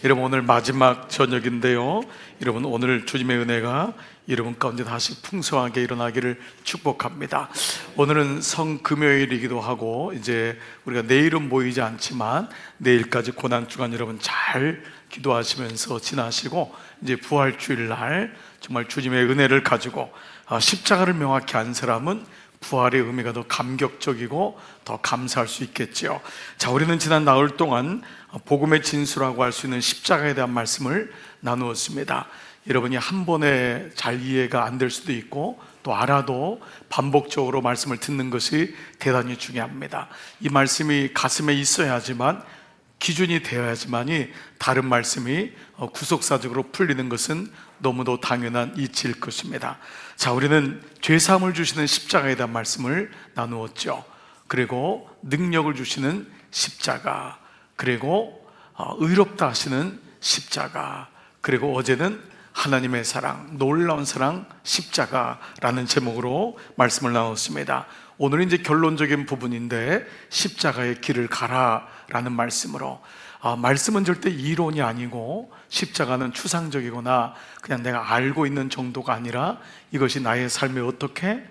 여러분 오늘 마지막 저녁인데요, 여러분 오늘 주님의 은혜가 여러분 가운데 다시 풍성하게 일어나기를 축복합니다. 오늘은 성금요일이기도 하고 이제 우리가 내일은 모이지 않지만 내일까지 고난주간 여러분 잘 기도하시면서 지나시고 이제 부활주일날 정말 주님의 은혜를 가지고 십자가를 명확히 안 사람은 부활의 의미가 더 감격적이고 더 감사할 수 있겠지요. 자, 우리는 지난 나흘 동안 복음의 진수라고 할 수 있는 십자가에 대한 말씀을 나누었습니다. 여러분이 한 번에 잘 이해가 안 될 수도 있고 또 알아도 반복적으로 말씀을 듣는 것이 대단히 중요합니다. 이 말씀이 가슴에 있어야지만, 기준이 되어야지만이 다른 말씀이 구속사적으로 풀리는 것은 너무도 당연한 이치일 것입니다. 자, 우리는 죄사함을 주시는 십자가에 대한 말씀을 나누었죠. 그리고 능력을 주시는 십자가, 그리고 의롭다 하시는 십자가, 그리고 어제는 하나님의 사랑, 놀라운 사랑 십자가라는 제목으로 말씀을 나눴습니다. 오늘은 이제 결론적인 부분인데 십자가의 길을 가라라는 말씀으로, 말씀은 절대 이론이 아니고 십자가는 추상적이거나 그냥 내가 알고 있는 정도가 아니라 이것이 나의 삶에 어떻게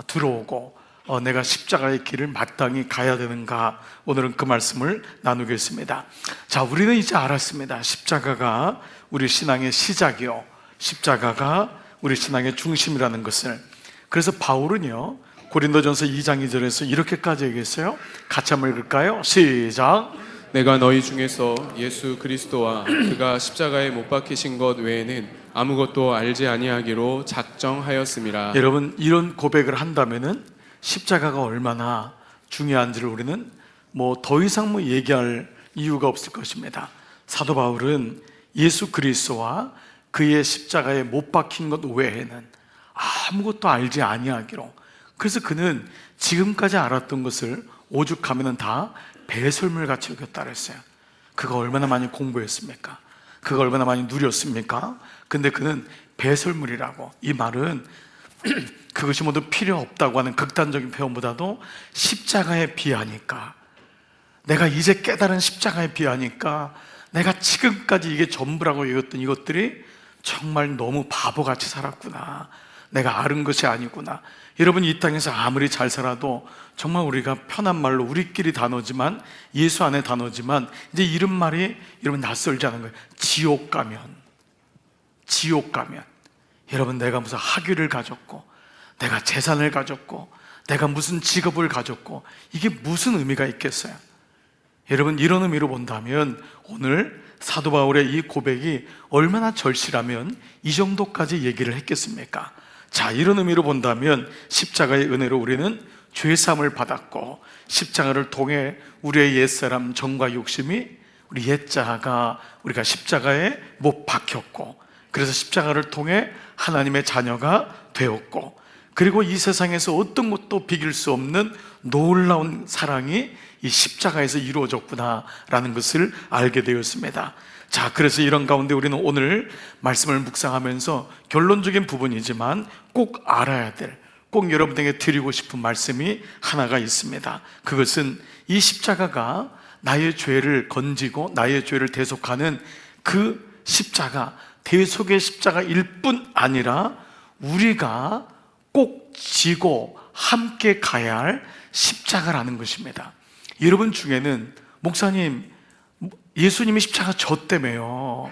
들어오고 내가 십자가의 길을 마땅히 가야 되는가, 오늘은 그 말씀을 나누겠습니다. 자, 우리는 이제 알았습니다. 십자가가 우리 신앙의 시작이요, 십자가가 우리 신앙의 중심이라는 것을. 그래서 바울은요, 고린도전서 2장 2절에서 이렇게까지 얘기했어요. 같이 한번 읽을까요? 시작. 내가 너희 중에서 예수 그리스도와 그가 십자가에 못 박히신 것 외에는 아무것도 알지 아니하기로 작정하였음이라. 여러분, 이런 고백을 한다면은 십자가가 얼마나 중요한지를 우리는 더 이상 얘기할 이유가 없을 것입니다. 사도 바울은 예수 그리스도와 그의 십자가에 못 박힌 것 외에는 아무것도 알지 아니하기로. 그래서 그는 지금까지 알았던 것을 오죽하면 다 배설물같이 여겼다 그랬어요. 그가 얼마나 많이 공부했습니까? 그가 얼마나 많이 누렸습니까? 근데 그는 배설물이라고. 이 말은 그것이 모두 필요 없다고 하는 극단적인 표현보다도 십자가에 비하니까, 내가 이제 깨달은 십자가에 비하니까 내가 지금까지 이게 전부라고 여겼던 이것들이 정말 너무 바보같이 살았구나, 내가 아는 것이 아니구나. 여러분, 이 땅에서 아무리 잘 살아도 정말 우리가 편한 말로 우리끼리 단어지만, 예수 안에 단어지만 이제 이런 말이 여러분 낯설지 않은 거예요. 지옥 가면, 지옥 가면. 여러분, 내가 무슨 학위를 가졌고 내가 재산을 가졌고 내가 무슨 직업을 가졌고 이게 무슨 의미가 있겠어요? 여러분, 이런 의미로 본다면 오늘 사도 바울의 이 고백이 얼마나 절실하면 이 정도까지 얘기를 했겠습니까? 자, 이런 의미로 본다면 십자가의 은혜로 우리는 죄사함을 받았고, 십자가를 통해 우리의 옛사람 정과 욕심이, 우리 옛자가 우리가 십자가에 못 박혔고, 그래서 십자가를 통해 하나님의 자녀가 되었고, 그리고 이 세상에서 어떤 것도 비길 수 없는 놀라운 사랑이 이 십자가에서 이루어졌구나라는 것을 알게 되었습니다. 자, 그래서 이런 가운데 우리는 오늘 말씀을 묵상하면서 결론적인 부분이지만 꼭 알아야 될, 꼭 여러분에게 드리고 싶은 말씀이 하나가 있습니다. 그것은 이 십자가가 나의 죄를 건지고 나의 죄를 대속하는 그 십자가, 대속의 십자가일 뿐 아니라 우리가 꼭 지고 함께 가야 할 십자가라는 것입니다. 여러분 중에는, 목사님, 예수님이 십자가 졌다며요,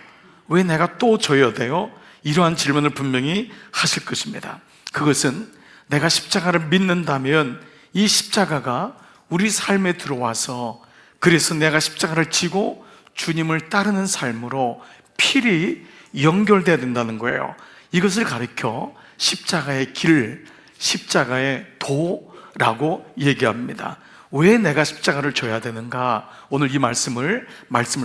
왜 내가 또 져야 돼요? 이러한 질문을 분명히 하실 것입니다. 그것은 내가 십자가를 믿는다면 이 십자가가 우리 삶에 들어와서, 그래서 내가 십자가를 지고 주님을 따르는 삶으로 필히 연결돼야 된다는 거예요. 이것을 가리켜 십자가의 길, 십자가의 도라고 얘기합니다. 왜 내가 십자가를 져야 되는가? 오늘 이 말씀을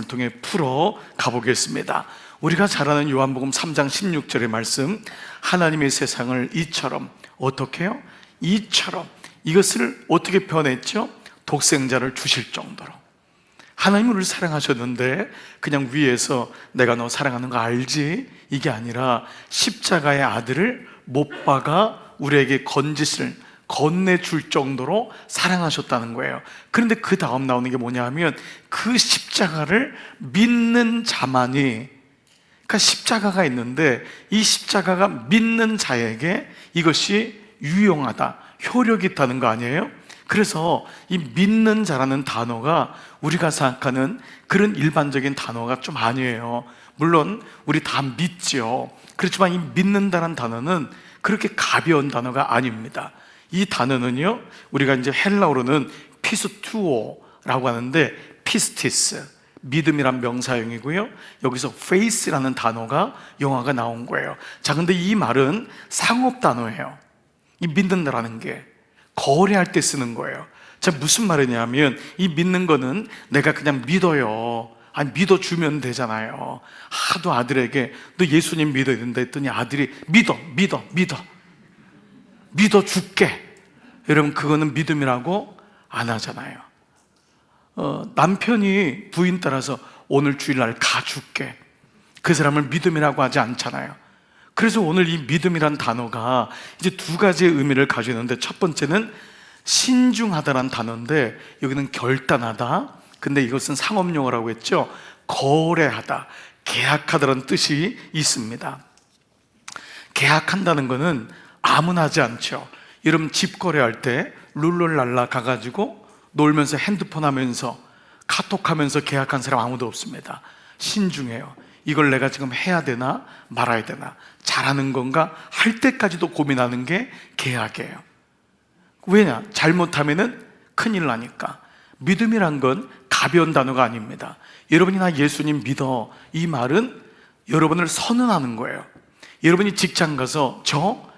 통해 풀어 가보겠습니다. 우리가 잘 아는 요한복음 3장 16절의 말씀, 하나님의 세상을 이처럼, 어떻게 해요? 이처럼. 이것을 어떻게 표현했죠? 독생자를 주실 정도로. 하나님은 우리를 사랑하셨는데 그냥 위에서 내가 너 사랑하는 거 알지? 이게 아니라 십자가의 아들을 못 박아 우리에게 건네줄 정도로 사랑하셨다는 거예요. 그런데 그 다음 나오는 게 뭐냐 하면 그 십자가를 믿는 자만이, 그러니까 십자가가 있는데 이 십자가가 믿는 자에게 이것이 유용하다, 효력이 있다는 거 아니에요? 그래서 이 믿는 자라는 단어가 우리가 생각하는 그런 일반적인 단어가 좀 아니에요. 물론 우리 다 믿죠. 그렇지만 이 믿는다는 단어는 그렇게 가벼운 단어가 아닙니다. 이 단어는요, 우리가 이제 헬라어로는 피스투오라고 하는데, 피스티스, 믿음이란 명사형이고요, 여기서 faith라는 단어가 영어가 나온 거예요. 자, 근데 이 말은 상업 단어예요. 이 믿는다라는 게 거래할 때 쓰는 거예요. 자, 무슨 말이냐면 이 믿는 거는 내가 그냥 믿어요. 아니, 믿어주면 되잖아요. 하도 아들에게 너 예수님 믿어야 된다 했더니 아들이 믿어줄게. 여러분, 그거는 믿음이라고 안 하잖아요. 남편이 부인 따라서 오늘 주일날 가줄게, 그 사람을 믿음이라고 하지 않잖아요. 그래서 오늘 이 믿음이란 단어가 이제 두 가지의 의미를 가지고 있는데, 첫 번째는 신중하다란 단어인데 여기는 결단하다, 근데 이것은 상업용어라고 했죠. 거래하다, 계약하다라는 뜻이 있습니다. 계약한다는 것은 아무나 하지 않죠. 여러분, 집 거래할 때 룰루랄라 가가지고 놀면서 핸드폰 하면서 카톡하면서 계약한 사람 아무도 없습니다. 신중해요. 이걸 내가 지금 해야 되나 말아야 되나, 잘하는 건가 할 때까지도 고민하는 게 계약이에요. 왜냐? 잘못하면은 큰일 나니까. 믿음이란 건 가벼운 단어가 아닙니다. 여러분이 나 예수님 믿어, 이 말은 여러분을 선언하는 거예요. 여러분이 직장 가서 저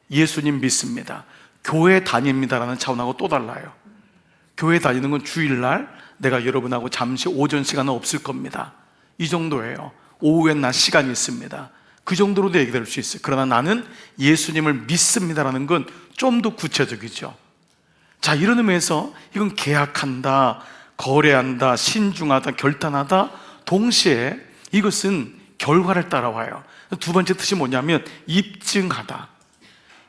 예수님 믿습니다, 교회 다닙니다라는 차원하고 또 달라요. 교회 다니는 건 주일날 내가 여러분하고 잠시 오전 시간은 없을 겁니다, 이 정도예요. 오후엔 나 시간이 있습니다, 그 정도로도 얘기될 수 있어요. 그러나 나는 예수님을 믿습니다라는 건 좀 더 구체적이죠. 자, 이런 의미에서 이건 계약한다, 거래한다, 신중하다, 결단하다, 동시에 이것은 결과를 따라와요. 두 번째 뜻이 뭐냐면 입증하다.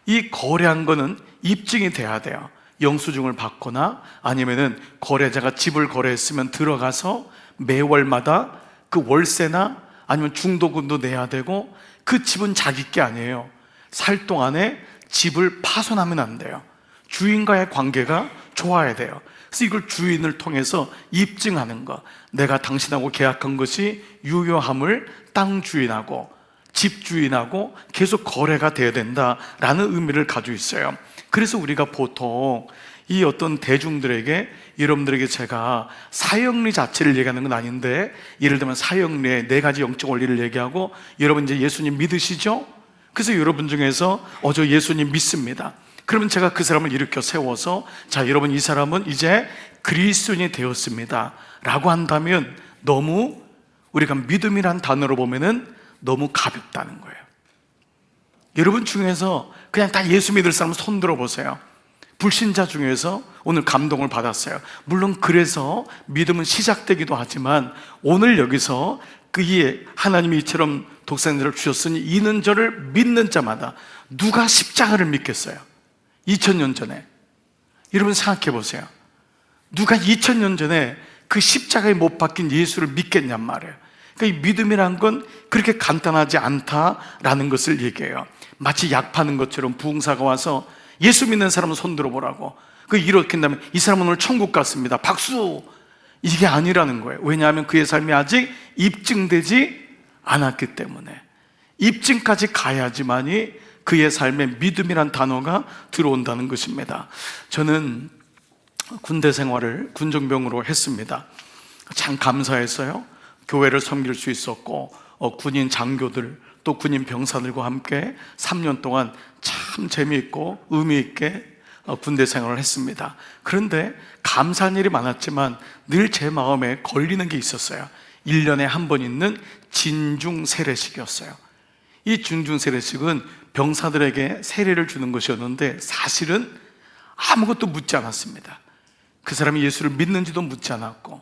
이 거래한 거는 입증이 돼야 돼요. 영수증을 받거나 아니면은 거래자가 집을 거래했으면 들어가서 매월마다 그 월세나 아니면 중도금도 내야 되고, 그 집은 자기 게 아니에요. 살 동안에 집을 파손하면 안 돼요. 주인과의 관계가 좋아야 돼요. 그래서 이걸 주인을 통해서 입증하는 것, 내가 당신하고 계약한 것이 유효함을 땅 주인하고 집 주인하고 계속 거래가 돼야 된다라는 의미를 가지고 있어요. 그래서 우리가 보통 이 어떤 대중들에게, 여러분들에게 제가 사형리 자체를 얘기하는 건 아닌데, 예를 들면 사형리의 네 가지 영적 원리를 얘기하고, 여러분 이제 예수님 믿으시죠? 그래서 여러분 중에서 저 예수님 믿습니다. 그러면 제가 그 사람을 일으켜 세워서, 자, 여러분 이 사람은 이제 그리스도인이 되었습니다 라고 한다면, 너무 우리가 믿음이란 단어로 보면은 너무 가볍다는 거예요. 여러분 중에서 그냥 다 예수 믿을 사람 손 들어보세요. 불신자 중에서 오늘 감동을 받았어요. 물론 그래서 믿음은 시작되기도 하지만, 오늘 여기서 그이 하나님이 이처럼 독생자를 주셨으니 이는 저를 믿는 자마다, 누가 십자가를 믿겠어요? 2000년 전에. 여러분 생각해 보세요. 누가 2000년 전에 그 십자가에 못 박힌 예수를 믿겠냔 말이에요. 그러니까 이 믿음이란 건 그렇게 간단하지 않다라는 것을 얘기해요. 마치 약 파는 것처럼 부흥사가 와서 예수 믿는 사람은 손 들어보라고, 이렇게 한다면 이 사람은 오늘 천국 갔습니다, 박수, 이게 아니라는 거예요. 왜냐하면 그의 삶이 아직 입증되지 않았기 때문에. 입증까지 가야지만이 그의 삶에 믿음이란 단어가 들어온다는 것입니다. 저는 군대 생활을 군정병으로 했습니다. 참 감사했어요. 교회를 섬길 수 있었고, 군인 장교들 또 군인 병사들과 함께 3년 동안 참 재미있고 의미 있게 군대 생활을 했습니다. 그런데 감사한 일이 많았지만 늘 제 마음에 걸리는 게 있었어요. 1년에 한 번 있는 진중 세례식이었어요. 이 진중 세례식은 병사들에게 세례를 주는 것이었는데, 사실은 아무것도 묻지 않았습니다. 그 사람이 예수를 믿는지도 묻지 않았고,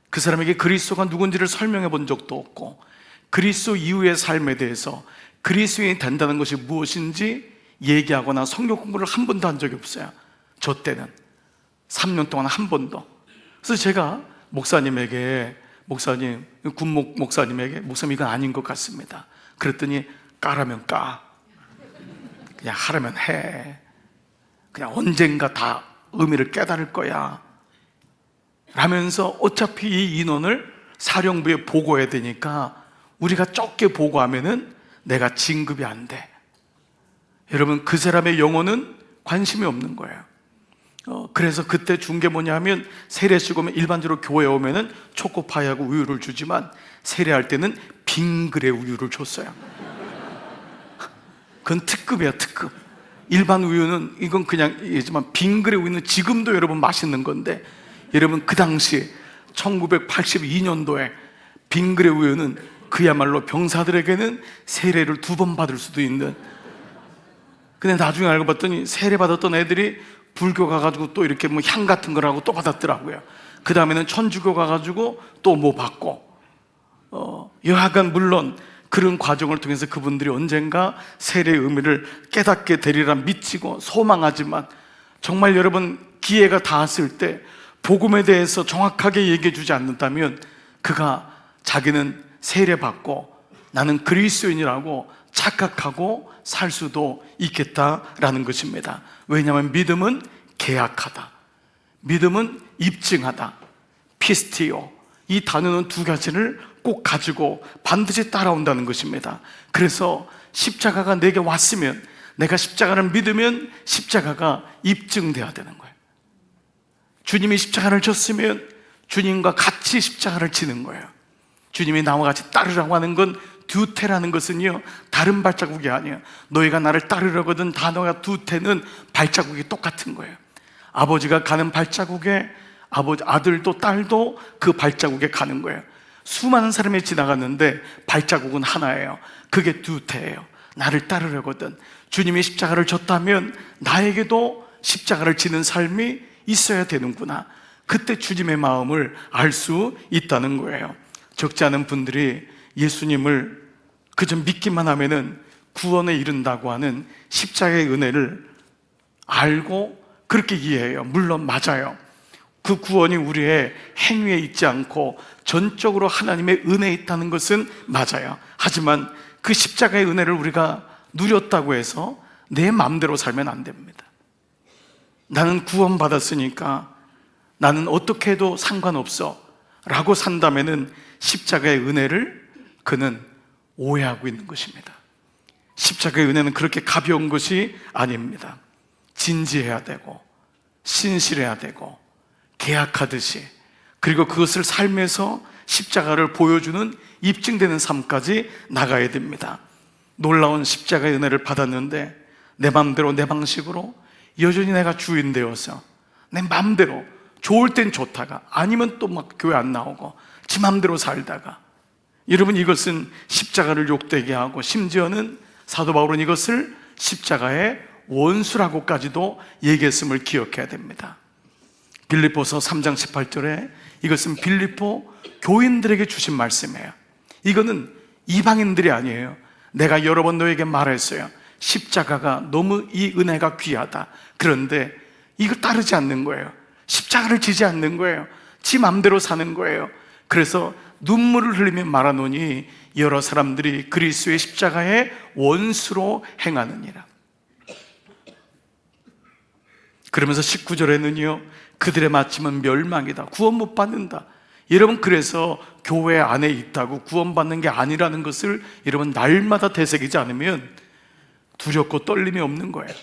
그 사람에게 그리스도가 누군지를 설명해 본 적도 없고, 그리스도 이후의 삶에 대해서 그리스도인이 된다는 것이 무엇인지 얘기하거나 성경 공부를 한 번도 한 적이 없어요. 저 때는 3년 동안 한 번도. 그래서 제가 목사님에게, 목사님, 군목 목사님에게, 목사님 이건 아닌 것 같습니다. 그랬더니 까라면 까, 그냥 하라면 해, 그냥 언젠가 다 의미를 깨달을 거야 라면서, 어차피 이 인원을 사령부에 보고해야 되니까 우리가 적게 보고하면은 내가 진급이 안 돼. 여러분, 그 사람의 영혼은 관심이 없는 거예요. 그래서 그때 준 게 뭐냐면, 세례식 오면 일반적으로 교회에 오면은 초코파이하고 우유를 주지만 세례할 때는 빙그레 우유를 줬어요. 그건 특급이야, 특급. 일반 우유는, 이건 그냥 얘기지만 빙그레 우유는 지금도 여러분 맛있는 건데, 여러분 그 당시 1982년도에 빙그레 우유는 그야말로 병사들에게는 세례를 2번 받을 수도 있는. 근데 나중에 알고 봤더니 세례 받았던 애들이 불교 가가지고 또 이렇게 뭐 향 같은 거라고 또 받았더라고요. 그 다음에는 천주교 가가지고 또 뭐 받고, 여하간 물론 그런 과정을 통해서 그분들이 언젠가 세례의 의미를 깨닫게 되리라 미치고 소망하지만, 정말 여러분 기회가 닿았을 때 복음에 대해서 정확하게 얘기해 주지 않는다면 그가 자기는 세례받고 나는 그리스도인이라고 착각하고 살 수도 있겠다라는 것입니다. 왜냐하면 믿음은 계약하다, 믿음은 입증하다, 피스티오, 이 단어는 2가지를 꼭 가지고 반드시 따라온다는 것입니다. 그래서 십자가가 내게 왔으면, 내가 십자가를 믿으면 십자가가 입증돼야 되는 거예요. 주님이 십자가를 졌으면 주님과 같이 십자가를 지는 거예요. 주님이 나와 같이 따르라고 하는 건, 두태라는 것은요, 다른 발자국이 아니에요. 너희가 나를 따르려거든 단어가 두태는 발자국이 똑같은 거예요. 아버지가 가는 발자국에 아들도 딸도 그 발자국에 가는 거예요. 수많은 사람이 지나갔는데 발자국은 하나예요. 그게 두태예요. 나를 따르려거든. 주님이 십자가를 졌다면 나에게도 십자가를 지는 삶이 있어야 되는구나. 그때 주님의 마음을 알 수 있다는 거예요. 적지 않은 분들이 예수님을 그저 믿기만 하면은 구원에 이른다고 하는 십자가의 은혜를 알고 그렇게 이해해요. 물론 맞아요. 그 구원이 우리의 행위에 있지 않고 전적으로 하나님의 은혜에 있다는 것은 맞아요. 하지만 그 십자가의 은혜를 우리가 누렸다고 해서 내 마음대로 살면 안 됩니다. 나는 구원받았으니까 나는 어떻게 해도 상관없어 라고 산다면은 십자가의 은혜를 그는 오해하고 있는 것입니다. 십자가의 은혜는 그렇게 가벼운 것이 아닙니다. 진지해야 되고 신실해야 되고 계약하듯이, 그리고 그것을 삶에서 십자가를 보여주는 입증되는 삶까지 나가야 됩니다. 놀라운 십자가의 은혜를 받았는데 내 마음대로 내 방식으로 여전히 내가 주인 되어서 내 마음대로, 좋을 땐 좋다가 아니면 또 막 교회 안 나오고 지 마음대로 살다가, 여러분 이것은 십자가를 욕되게 하고, 심지어는 사도 바울은 이것을 십자가의 원수라고까지도 얘기했음을 기억해야 됩니다. 빌립보서 3장 18절에 이것은 빌립보 교인들에게 주신 말씀이에요. 이거는 이방인들이 아니에요. 내가 여러 번 너에게 말했어요. 십자가가 너무 이 은혜가 귀하다. 그런데 이걸 따르지 않는 거예요. 십자가를 지지 않는 거예요. 지 맘대로 사는 거예요. 그래서 눈물을 흘리며 말하노니 여러 사람들이 그리스도의 십자가의 원수로 행하느니라. 그러면서 19절에는요, 그들의 마침은 멸망이다, 구원 못 받는다. 여러분, 그래서 교회 안에 있다고 구원받는 게 아니라는 것을 여러분 날마다 되새기지 않으면 두렵고 떨림이 없는 거예요.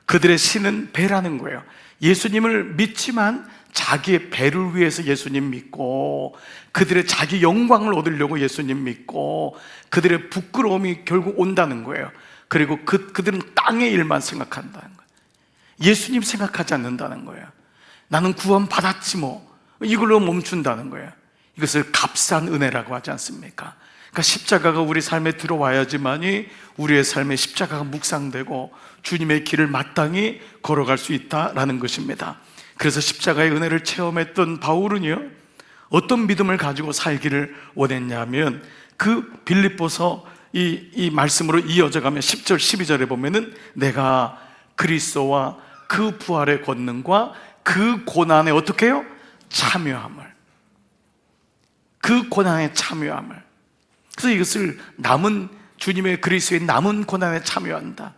그들의 신은 배라는 거예요. 예수님을 믿지만 자기의 배를 위해서 예수님 믿고, 그들의 자기 영광을 얻으려고 예수님 믿고, 그들의 부끄러움이 결국 온다는 거예요. 그리고 그들은 땅의 일만 생각한다는 거예요. 예수님 생각하지 않는다는 거예요. 나는 구원 받았지 뭐, 이걸로 멈춘다는 거예요. 이것을 값싼 은혜라고 하지 않습니까? 그러니까 십자가가 우리 삶에 들어와야지만이 우리의 삶에 십자가가 묵상되고 주님의 길을 마땅히 걸어갈 수 있다라는 것입니다. 그래서 십자가의 은혜를 체험했던 바울은요, 어떤 믿음을 가지고 살기를 원했냐면 그 빌립보서 이 말씀으로 이어져 가면 10절 12절에 보면은 내가 그리스도와 그 부활의 권능과 그 고난에 어떻게 해요? 참여함을, 그 고난에 참여함을. 그래서 이것을 남은 주님의 그리스도의 남은 고난에 참여한다,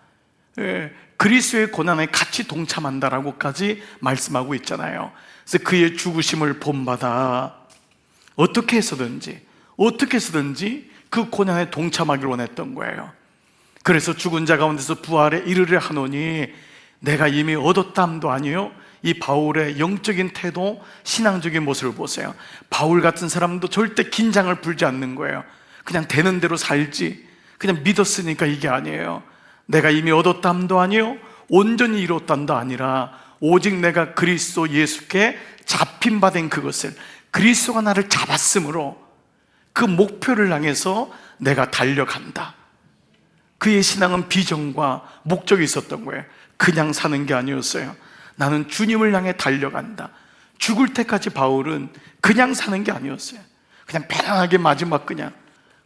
그리스도의 고난에 같이 동참한다라고까지 말씀하고 있잖아요. 그래서 그의 죽으심을 본받아 어떻게 해서든지 그 고난에 동참하기를 원했던 거예요. 그래서 죽은 자 가운데서 부활에 이르려 하노니 내가 이미 얻었담도 아니요. 이 바울의 영적인 태도, 신앙적인 모습을 보세요. 바울 같은 사람도 절대 긴장을 풀지 않는 거예요. 그냥 되는 대로 살지, 그냥 믿었으니까 이게 아니에요. 내가 이미 얻었담도 아니요, 온전히 이뤘담도 아니라 오직 내가 그리스도 예수께 잡힌 바 된 그것을, 그리스도가 나를 잡았으므로 그 목표를 향해서 내가 달려간다. 그의 신앙은 비전과 목적이 있었던 거예요. 그냥 사는 게 아니었어요. 나는 주님을 향해 달려간다. 죽을 때까지 바울은 그냥 사는 게 아니었어요. 그냥 편안하게 마지막 그냥,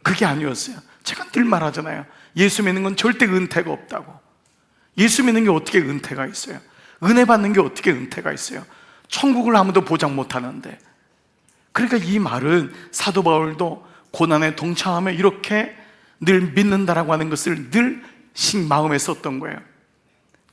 그게 아니었어요. 제가 늘 말하잖아요. 예수 믿는 건 절대 은퇴가 없다고. 예수 믿는 게 어떻게 은퇴가 있어요? 은혜 받는 게 어떻게 은퇴가 있어요? 천국을 아무도 보장 못 하는데. 그러니까 이 말은 사도 바울도 고난에 동참하며 이렇게 늘 믿는다라고 하는 것을 늘 마음에 썼던 거예요.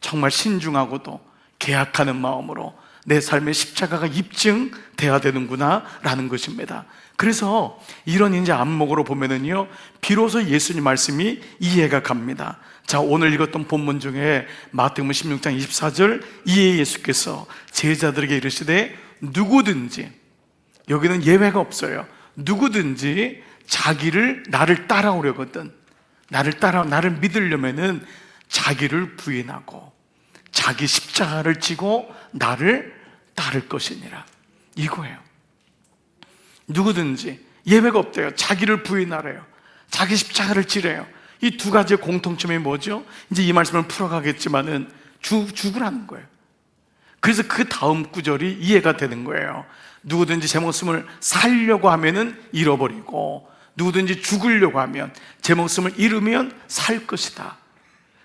정말 신중하고도 계약하는 마음으로 내 삶의 십자가가 입증돼야 되는구나 라는 것입니다. 그래서 이런 이제 안목으로 보면은요, 비로소 예수님 말씀이 이해가 갑니다. 자, 오늘 읽었던 본문 중에 마태복음 16장 24절, 이에 예수께서 제자들에게 이르시되 누구든지, 여기는 예외가 없어요. 누구든지 나를 따라오려거든, 나를 믿으려면은 자기를 부인하고 자기 십자가를 지고 나를 따를 것이니라, 이거예요. 누구든지, 예외가 없대요. 자기를 부인하래요. 자기 십자가를 지래요. 이 두 가지의 공통점이 뭐죠? 이제 이 말씀을 풀어가겠지만은 죽으라는 거예요. 그래서 그 다음 구절이 이해가 되는 거예요. 누구든지 제 목숨을 살려고 하면은 잃어버리고, 누구든지 죽으려고 하면, 제 목숨을 잃으면 살 것이다.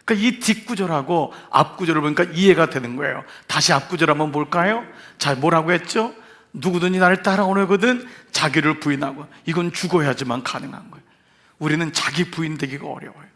그러니까 이 뒷구절하고 앞구절을 보니까 이해가 되는 거예요. 다시 앞구절 한번 볼까요? 자, 뭐라고 했죠? 누구든지 나를 따라오려거든 자기를 부인하고. 이건 죽어야지만 가능한 거예요. 우리는 자기 부인되기가 어려워요.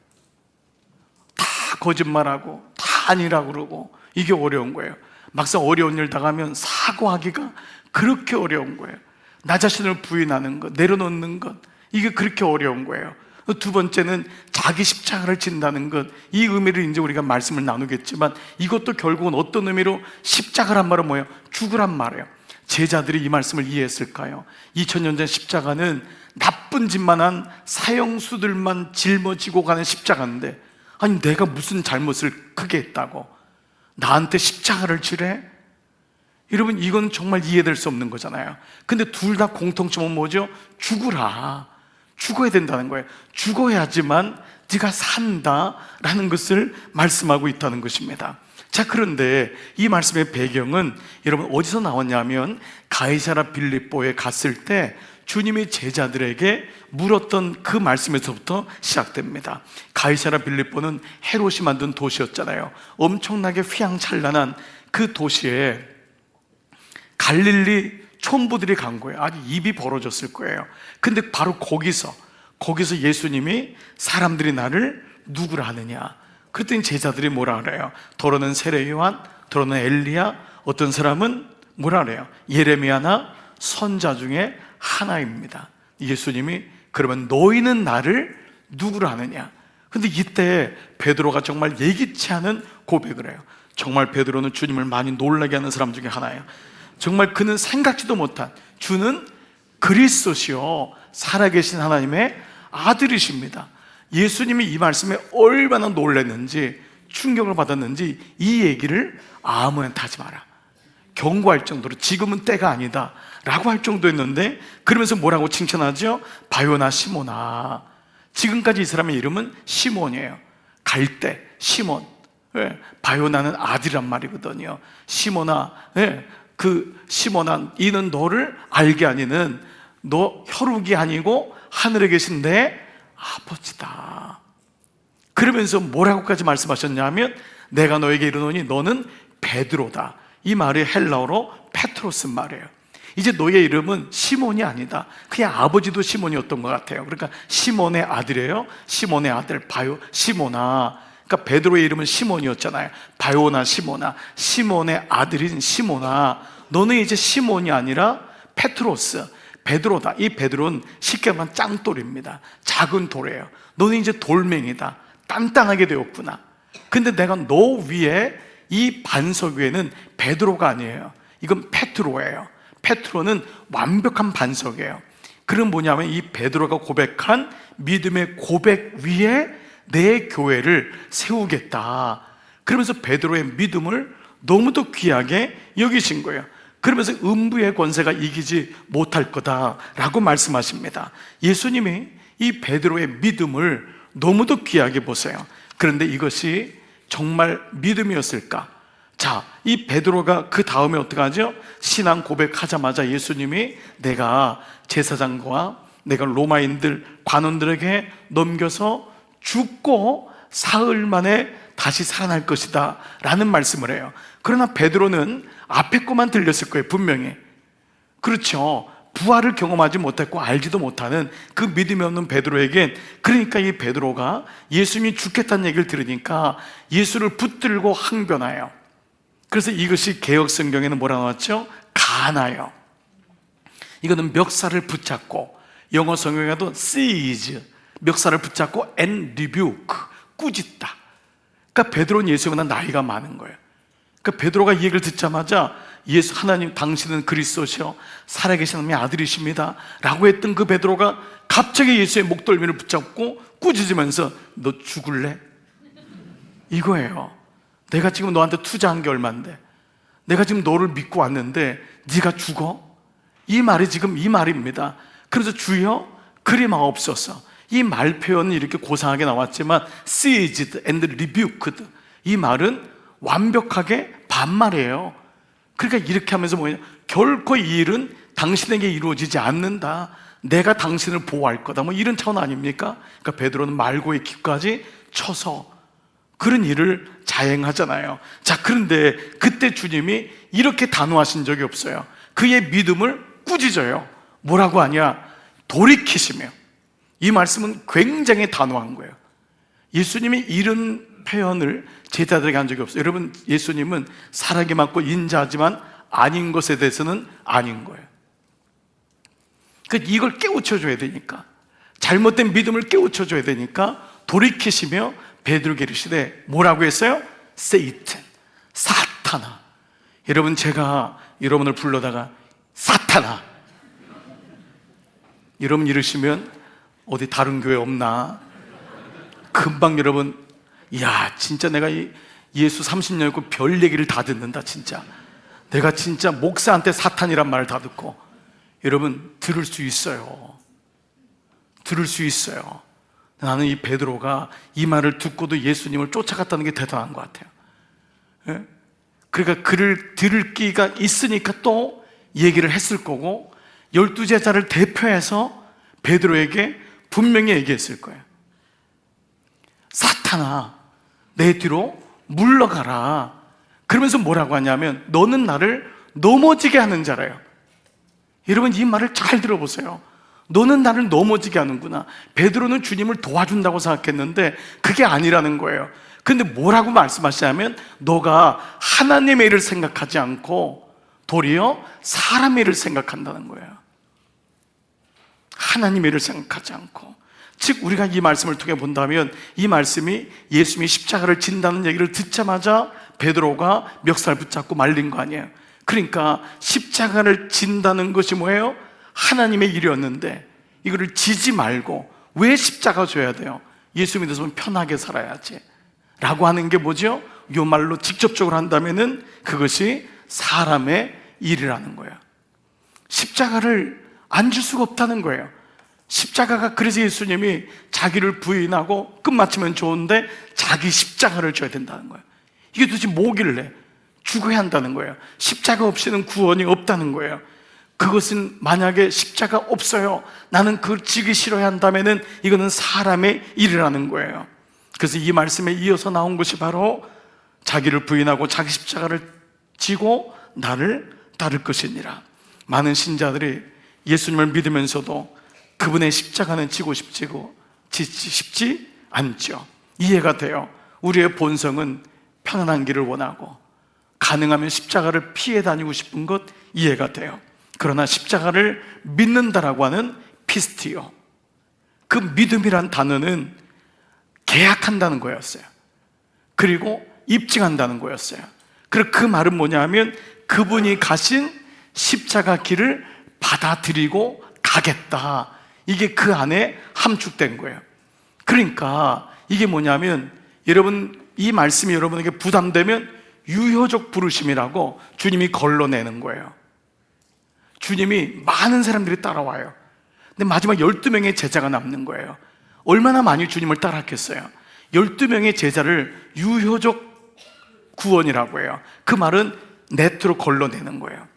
다 거짓말하고 다 아니라고 그러고, 이게 어려운 거예요. 막상 어려운 일 당하면 사과하기가 그렇게 어려운 거예요. 나 자신을 부인하는 것, 내려놓는 것, 이게 그렇게 어려운 거예요. 두 번째는 자기 십자가를 진다는 것, 이 의미를 이제 우리가 말씀을 나누겠지만, 이것도 결국은 어떤 의미로, 십자가란 말은 뭐예요? 죽으란 말이에요. 제자들이 이 말씀을 이해했을까요? 2000년 전 십자가는 나쁜 짓만 한 사형수들만 짊어지고 가는 십자가인데, 아니 내가 무슨 잘못을 크게 했다고 나한테 십자가를 지래? 여러분, 이건 정말 이해될 수 없는 거잖아요. 근데 둘 다 공통점은 뭐죠? 죽어야 된다는 거예요. 죽어야지만 네가 산다라는 것을 말씀하고 있다는 것입니다. 자, 그런데 이 말씀의 배경은 여러분 어디서 나왔냐면, 가이사랴 빌립보에 갔을 때 주님이 제자들에게 물었던 그 말씀에서부터 시작됩니다. 가이사랴 빌립보는 헤롯이 만든 도시였잖아요. 엄청나게 휘황찬란한 그 도시에 갈릴리 촌부들이 간 거예요. 아주 입이 벌어졌을 거예요. 근데 바로 거기서 예수님이 사람들이 나를 누구라 하느냐, 그랬더니 제자들이 뭐라 그래요? 더러는 세례 요한, 더러는 엘리야, 어떤 사람은 뭐라 그래요? 예레미야나 선자 중에 하나입니다. 예수님이 그러면 너희는 나를 누구라 하느냐? 근데 이때 베드로가 정말 예기치 않은 고백을 해요. 정말 베드로는 주님을 많이 놀라게 하는 사람 중에 하나예요. 정말 그는 생각지도 못한, 주는 그리스도시요 살아계신 하나님의 아들이십니다. 예수님이 이 말씀에 얼마나 놀랐는지, 충격을 받았는지 이 얘기를 아무한테 하지 마라, 경고할 정도로, 지금은 때가 아니다 라고 할 정도였는데, 그러면서 뭐라고 칭찬하죠? 바요나 시몬아. 지금까지 이 사람의 이름은 시몬이에요. 갈대 시몬. 바요나는 아들이란 말이거든요. 시몬아, 그 시몬아, 이는 너를 알게 아니는, 너 혈육이 아니고 하늘에 계신 내 아버지다. 그러면서 뭐라고까지 말씀하셨냐면 내가 너에게 이르노니 너는 베드로다. 이 말이 헬라어로 페트로스 말이에요. 이제 너의 이름은 시몬이 아니다. 그냥 아버지도 시몬이었던 것 같아요. 그러니까 시몬의 아들이에요. 시몬의 아들 바요 시모나. 그러니까 베드로의 이름은 시몬이었잖아요. 바요나 시모나. 시몬의 아들인 시모나. 너는 이제 시몬이 아니라 페트로스, 베드로다. 이 베드로는 쉽게 말하면 짱돌입니다. 작은 돌이에요. 너는 이제 돌멩이다. 단단하게 되었구나. 근데 내가 너 위에 이 반석 위에는 베드로가 아니에요. 이건 페트로예요. 페트로는 완벽한 반석이에요. 그건 뭐냐면 이 베드로가 고백한 믿음의 고백 위에 내 교회를 세우겠다. 그러면서 베드로의 믿음을 너무도 귀하게 여기신 거예요. 그러면서 음부의 권세가 이기지 못할 거다라고 말씀하십니다. 예수님이 이 베드로의 믿음을 너무도 귀하게 보세요. 그런데 이것이 정말 믿음이었을까? 자, 이 베드로가 그 다음에 어떻게 하죠? 신앙 고백하자마자 예수님이 내가 제사장과 내가 로마인들 관원들에게 넘겨서 죽고 사흘 만에 다시 살아날 것이다 라는 말씀을 해요. 그러나 베드로는 앞에 것만 들렸을 거예요. 분명히. 그렇죠. 부활을 경험하지 못했고 알지도 못하는 그 믿음이 없는 베드로에겐, 그러니까 이 베드로가 예수님이 죽겠다는 얘기를 들으니까 예수를 붙들고 항변해요. 그래서 이것이 개역 성경에는 뭐라 나왔죠? 가나요. 이거는 멱살을 붙잡고, 영어 성경에도 seize, 멱살을 붙잡고 and rebuke, 꾸짖다. 그러니까 베드로는 예수보다 나이가 많은 거예요. 그러니까 베드로가 이 얘기를 듣자마자 예수, 하나님 당신은 그리스도시요 살아계신 하나님의 아들이십니다 라고 했던 그 베드로가 갑자기 예수의 목덜미를 붙잡고 꾸짖으면서 너 죽을래? 이거예요. 내가 지금 너한테 투자한 게 얼만데, 내가 지금 너를 믿고 왔는데 네가 죽어? 이 말이 지금 이 말입니다. 그래서 주여 그리 마옵소서. 이 말 표현은 이렇게 고상하게 나왔지만 seized and rebuked, 이 말은 완벽하게 반말이에요. 그러니까 이렇게 하면서 뭐냐, 결코 이 일은 당신에게 이루어지지 않는다, 내가 당신을 보호할 거다, 뭐 이런 차원 아닙니까? 그러니까 베드로는 말고의 기까지 쳐서 그런 일을 자행하잖아요. 자, 그런데 그때 주님이 이렇게 단호하신 적이 없어요. 그의 믿음을 꾸짖어요. 뭐라고 하냐? 돌이키시며. 이 말씀은 굉장히 단호한 거예요. 예수님이 이런 표현을 제자들에게 한 적이 없어요. 여러분, 예수님은 사랑에 맞고 인자하지만 아닌 것에 대해서는 아닌 거예요. 그러니까 이걸 깨우쳐줘야 되니까, 잘못된 믿음을 깨우쳐줘야 되니까 돌이키시며 베드로에게 이르시되 뭐라고 했어요? 세이튼, 사탄아. 여러분, 제가 여러분을 불러다가 사탄아, 여러분 이러시면 어디 다른 교회 없나? 금방 여러분, 야, 진짜 내가 이 예수 30년 있고 별 얘기를 다 듣는다. 진짜 내가 진짜 목사한테 사탄이란 말을 다 듣고. 여러분, 들을 수 있어요. 들을 수 있어요. 나는 이 베드로가 이 말을 듣고도 예수님을 쫓아갔다는 게 대단한 것 같아요. 예? 그러니까 그를 들을 기가 있으니까 또 얘기를 했을 거고, 12제자를 대표해서 베드로에게 분명히 얘기했을 거예요. 사탄아, 내 뒤로 물러가라. 그러면서 뭐라고 하냐면 너는 나를 넘어지게 하는 자래요. 여러분, 이 말을 잘 들어보세요. 너는 나를 넘어지게 하는구나. 베드로는 주님을 도와준다고 생각했는데 그게 아니라는 거예요. 근데 뭐라고 말씀하시냐면 너가 하나님의 일을 생각하지 않고 도리어 사람의 일을 생각한다는 거예요. 하나님의 일을 생각하지 않고. 즉, 우리가 이 말씀을 통해 본다면 이 말씀이 예수님이 십자가를 진다는 얘기를 듣자마자 베드로가 멱살 붙잡고 말린 거 아니에요. 그러니까 십자가를 진다는 것이 뭐예요? 하나님의 일이었는데 이거를 지지 말고 왜 십자가 져야 돼요? 예수 믿어서 편하게 살아야지 라고 하는 게 뭐죠? 이 말로 직접적으로 한다면은 그것이 사람의 일이라는 거예요. 십자가를 안 줄 수가 없다는 거예요. 십자가가, 그래서 예수님이 자기를 부인하고 끝마치면 좋은데 자기 십자가를 져야 된다는 거예요. 이게 도대체 뭐길래 죽어야 한다는 거예요. 십자가 없이는 구원이 없다는 거예요. 그것은 만약에 십자가 없어요, 나는 그걸 지기 싫어야 한다면은 이거는 사람의 일이라는 거예요. 그래서 이 말씀에 이어서 나온 것이 바로 자기를 부인하고 자기 십자가를 지고 나를 따를 것이니라. 많은 신자들이 예수님을 믿으면서도 그분의 십자가는 지고 싶지 않죠. 이해가 돼요. 우리의 본성은 편안한 길을 원하고 가능하면 십자가를 피해 다니고 싶은 것 이해가 돼요. 그러나 십자가를 믿는다라고 하는 피스티오, 그 믿음이란 단어는 계약한다는 거였어요. 그리고 입증한다는 거였어요. 그리고 그 말은 뭐냐 하면 그분이 가신 십자가 길을 받아들이고 가겠다, 이게 그 안에 함축된 거예요. 그러니까 이게 뭐냐면, 여러분 이 말씀이 여러분에게 부담되면 유효적 부르심이라고 주님이 걸러내는 거예요. 주님이 많은 사람들이 따라와요. 근데 마지막 12명의 제자가 남는 거예요. 얼마나 많이 주님을 따랐겠어요. 12명의 제자를 유효적 구원이라고 해요. 그 말은 네트로 걸러내는 거예요.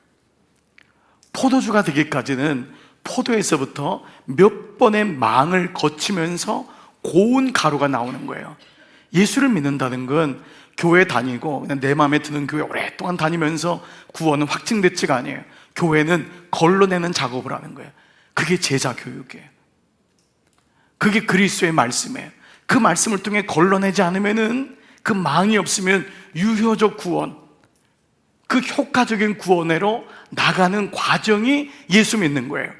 포도주가 되기까지는 포도에서부터 몇 번의 망을 거치면서 고운 가루가 나오는 거예요. 예수를 믿는다는 건 교회 다니고 그냥 내 마음에 드는 교회 오랫동안 다니면서 구원은 확증됐지가 아니에요. 교회는 걸러내는 작업을 하는 거예요. 그게 제자 교육이에요. 그게 그리스도의 말씀이에요. 그 말씀을 통해 걸러내지 않으면은, 그 망이 없으면 유효적 구원, 그 효과적인 구원으로 나가는 과정이 예수 믿는 거예요.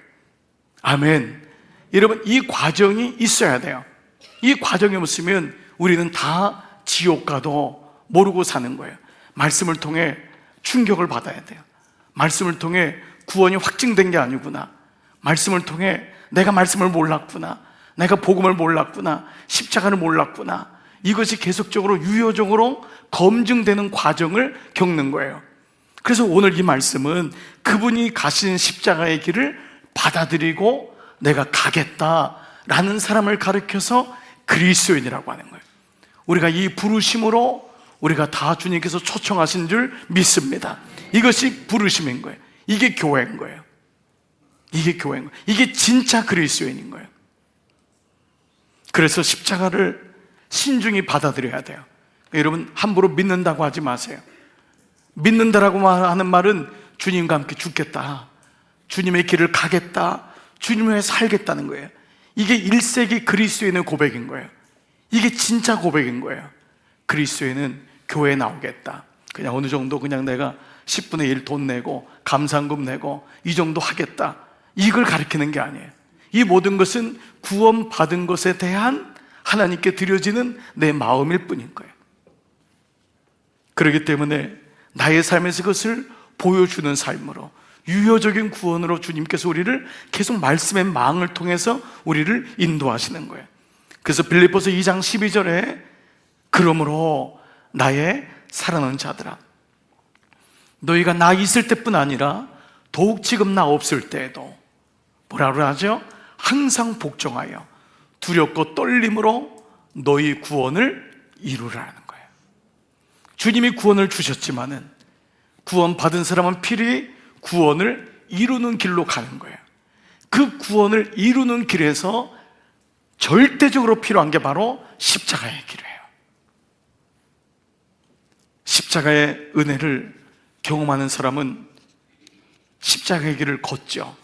아멘. 여러분, 이 과정이 있어야 돼요. 이 과정이 없으면 우리는 다 지옥 가도 모르고 사는 거예요. 말씀을 통해 충격을 받아야 돼요. 말씀을 통해 구원이 확증된 게 아니구나, 말씀을 통해 내가 말씀을 몰랐구나, 내가 복음을 몰랐구나, 십자가를 몰랐구나, 이것이 계속적으로 유효적으로 검증되는 과정을 겪는 거예요. 그래서 오늘 이 말씀은 그분이 가신 십자가의 길을 받아들이고 내가 가겠다라는 사람을 가리켜서 그리스도인이라고 하는 거예요. 우리가 이 부르심으로 우리가 다 주님께서 초청하신 줄 믿습니다. 이것이 부르심인 거예요. 이게 교회인 거예요. 이게 교회인 거예요. 이게 진짜 그리스도인인 거예요. 그래서 십자가를 신중히 받아들여야 돼요. 여러분, 함부로 믿는다고 하지 마세요. 믿는다라고 하는 말은 주님과 함께 죽겠다, 주님의 길을 가겠다, 주님을 위해 살겠다는 거예요. 이게 1세기 그리스도인의 고백인 거예요. 이게 진짜 고백인 거예요. 그리스도인은 교회에 나오겠다, 그냥 어느 정도 그냥 내가 10분의 1 돈 내고 감상금 내고 이 정도 하겠다, 이걸 가리키는 게 아니에요. 이 모든 것은 구원받은 것에 대한 하나님께 드려지는 내 마음일 뿐인 거예요. 그렇기 때문에 나의 삶에서 그것을 보여주는 삶으로, 유효적인 구원으로 주님께서 우리를 계속 말씀의 망을 통해서 우리를 인도하시는 거예요. 그래서 빌립보서 2장 12절에 그러므로 나의 사랑하는 자들아, 너희가 나 있을 때뿐 아니라 더욱 지금 나 없을 때에도 뭐라 그러죠? 항상 복종하여 두렵고 떨림으로 너희 구원을 이루라는 거예요. 주님이 구원을 주셨지만은 구원 받은 사람은 필히 구원을 이루는 길로 가는 거예요. 그 구원을 이루는 길에서 절대적으로 필요한 게 바로 십자가의 길이에요. 십자가의 은혜를 경험하는 사람은 십자가의 길을 걷죠.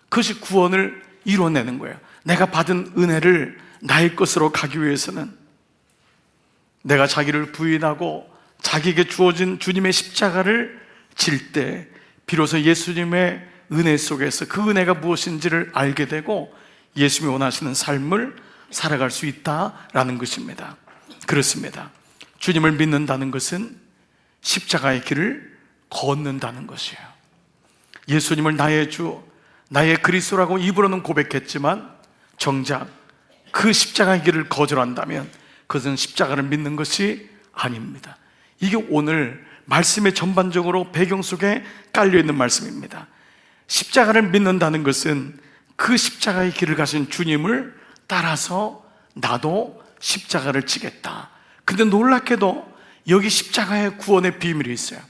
그것이 구원을 이뤄내는 거예요. 내가 받은 은혜를 나의 것으로 가기 위해서는 내가 자기를 부인하고 자기에게 주어진 주님의 십자가를 질 때 비로소 예수님의 은혜 속에서 그 은혜가 무엇인지를 알게 되고 예수님이 원하시는 삶을 살아갈 수 있다라는 것입니다. 그렇습니다. 주님을 믿는다는 것은 십자가의 길을 걷는다는 것이에요. 예수님을 나의 주, 나의 그리스도라고 입으로는 고백했지만 정작 그 십자가의 길을 거절한다면 그것은 십자가를 믿는 것이 아닙니다. 이게 오늘 말씀의 전반적으로 배경 속에 깔려있는 말씀입니다. 십자가를 믿는다는 것은 그 십자가의 길을 가신 주님을 따라서 나도 십자가를 지겠다. 근데 놀랍게도 여기 십자가의 구원의 비밀이 있어요.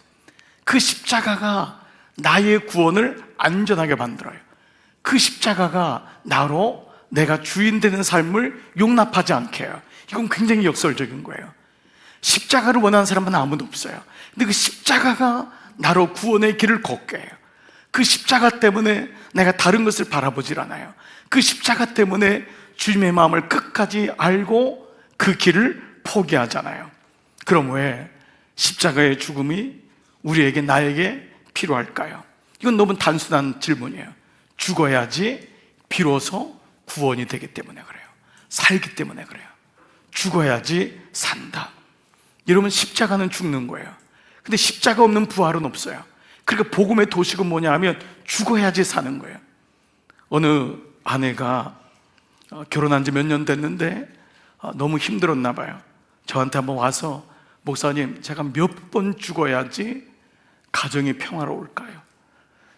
그 십자가가 나의 구원을 안전하게 만들어요. 그 십자가가 나로 내가 주인 되는 삶을 용납하지 않게 해요. 이건 굉장히 역설적인 거예요. 십자가를 원하는 사람은 아무도 없어요. 근데 그 십자가가 나로 구원의 길을 걷게 해요. 그 십자가 때문에 내가 다른 것을 바라보질 않아요. 그 십자가 때문에 주님의 마음을 끝까지 알고 그 길을 포기하잖아요. 그럼 왜 십자가의 죽음이 우리에게, 나에게 필요할까요? 이건 너무 단순한 질문이에요. 죽어야지 비로소 구원이 되기 때문에 그래요. 살기 때문에 그래요. 죽어야지 산다. 여러분, 십자가는 죽는 거예요. 근데 십자가 없는 부활은 없어요. 그러니까 복음의 도식은 뭐냐 하면 죽어야지 사는 거예요. 어느 아내가 결혼한 지 몇 년 됐는데 너무 힘들었나 봐요. 저한테 한번 와서, 목사님, 제가 몇 번 죽어야지 가정이 평화로울까요?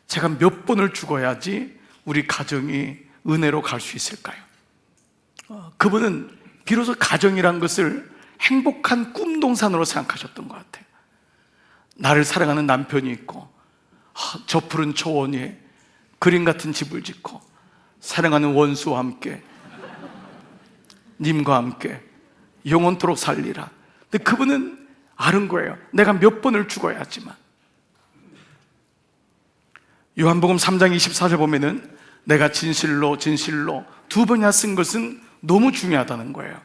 제가 몇 번을 죽어야지 우리 가정이 은혜로 갈 수 있을까요? 그분은 비로소 가정이란 것을 행복한 꿈동산으로 생각하셨던 것 같아요. 나를 사랑하는 남편이 있고, 저 푸른 초원에 그림 같은 집을 짓고, 사랑하는 원수와 함께, 님과 함께 영원토록 살리라. 근데 그분은 아는 거예요. 내가 몇 번을 죽어야지만. 요한복음 3장 24절 보면은 내가 진실로 진실로 두 번이나 쓴 것은 너무 중요하다는 거예요.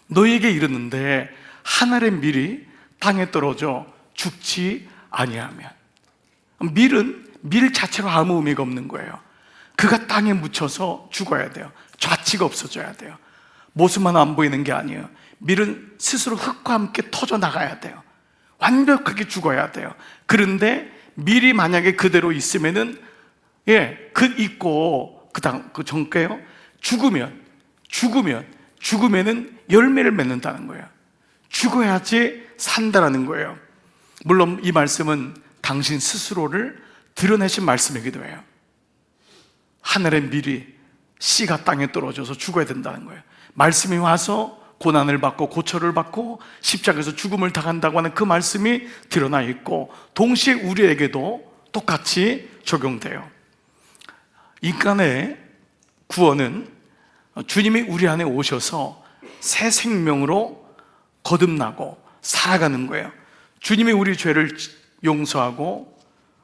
너희에게 이르는데 하늘의 밀이 땅에 떨어져 죽지 아니하면. 밀은 밀 자체로 아무 의미가 없는 거예요. 그가 땅에 묻혀서 죽어야 돼요. 좌치가 없어져야 돼요. 모습만 안 보이는 게 아니에요. 밀은 스스로 흙과 함께 터져 나가야 돼요. 완벽하게 죽어야 돼요. 그런데 밀이 만약에 그대로 있으면은, 있고 그 전께요, 죽으면은 열매를 맺는다는 거예요. 죽어야지 산다라는 거예요. 물론 이 말씀은 당신 스스로를 드러내신 말씀이기도 해요. 하늘의 밀이, 씨가 땅에 떨어져서 죽어야 된다는 거예요. 말씀이 와서 고난을 받고 고초를 받고 십자가에서 죽음을 당한다고 하는 그 말씀이 드러나 있고, 동시에 우리에게도 똑같이 적용돼요. 인간의 구원은 주님이 우리 안에 오셔서 새 생명으로 거듭나고 살아가는 거예요. 주님이 우리 죄를 용서하고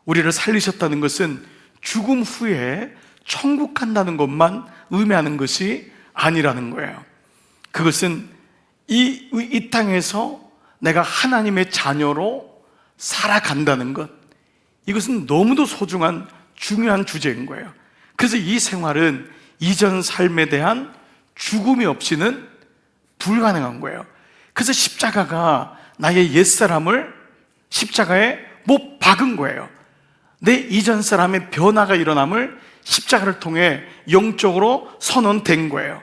우리를 살리셨다는 것은 죽음 후에 천국 간다는 것만 의미하는 것이 아니라는 거예요. 그것은 이 땅에서 내가 하나님의 자녀로 살아간다는 것, 이것은 너무도 소중한 중요한 주제인 거예요. 그래서 이 생활은 이전 삶에 대한 죽음이 없이는 불가능한 거예요. 그래서 십자가가 나의 옛사람을 십자가에 못 박은 거예요. 내 이전 사람의 변화가 일어남을 십자가를 통해 영적으로 선언된 거예요.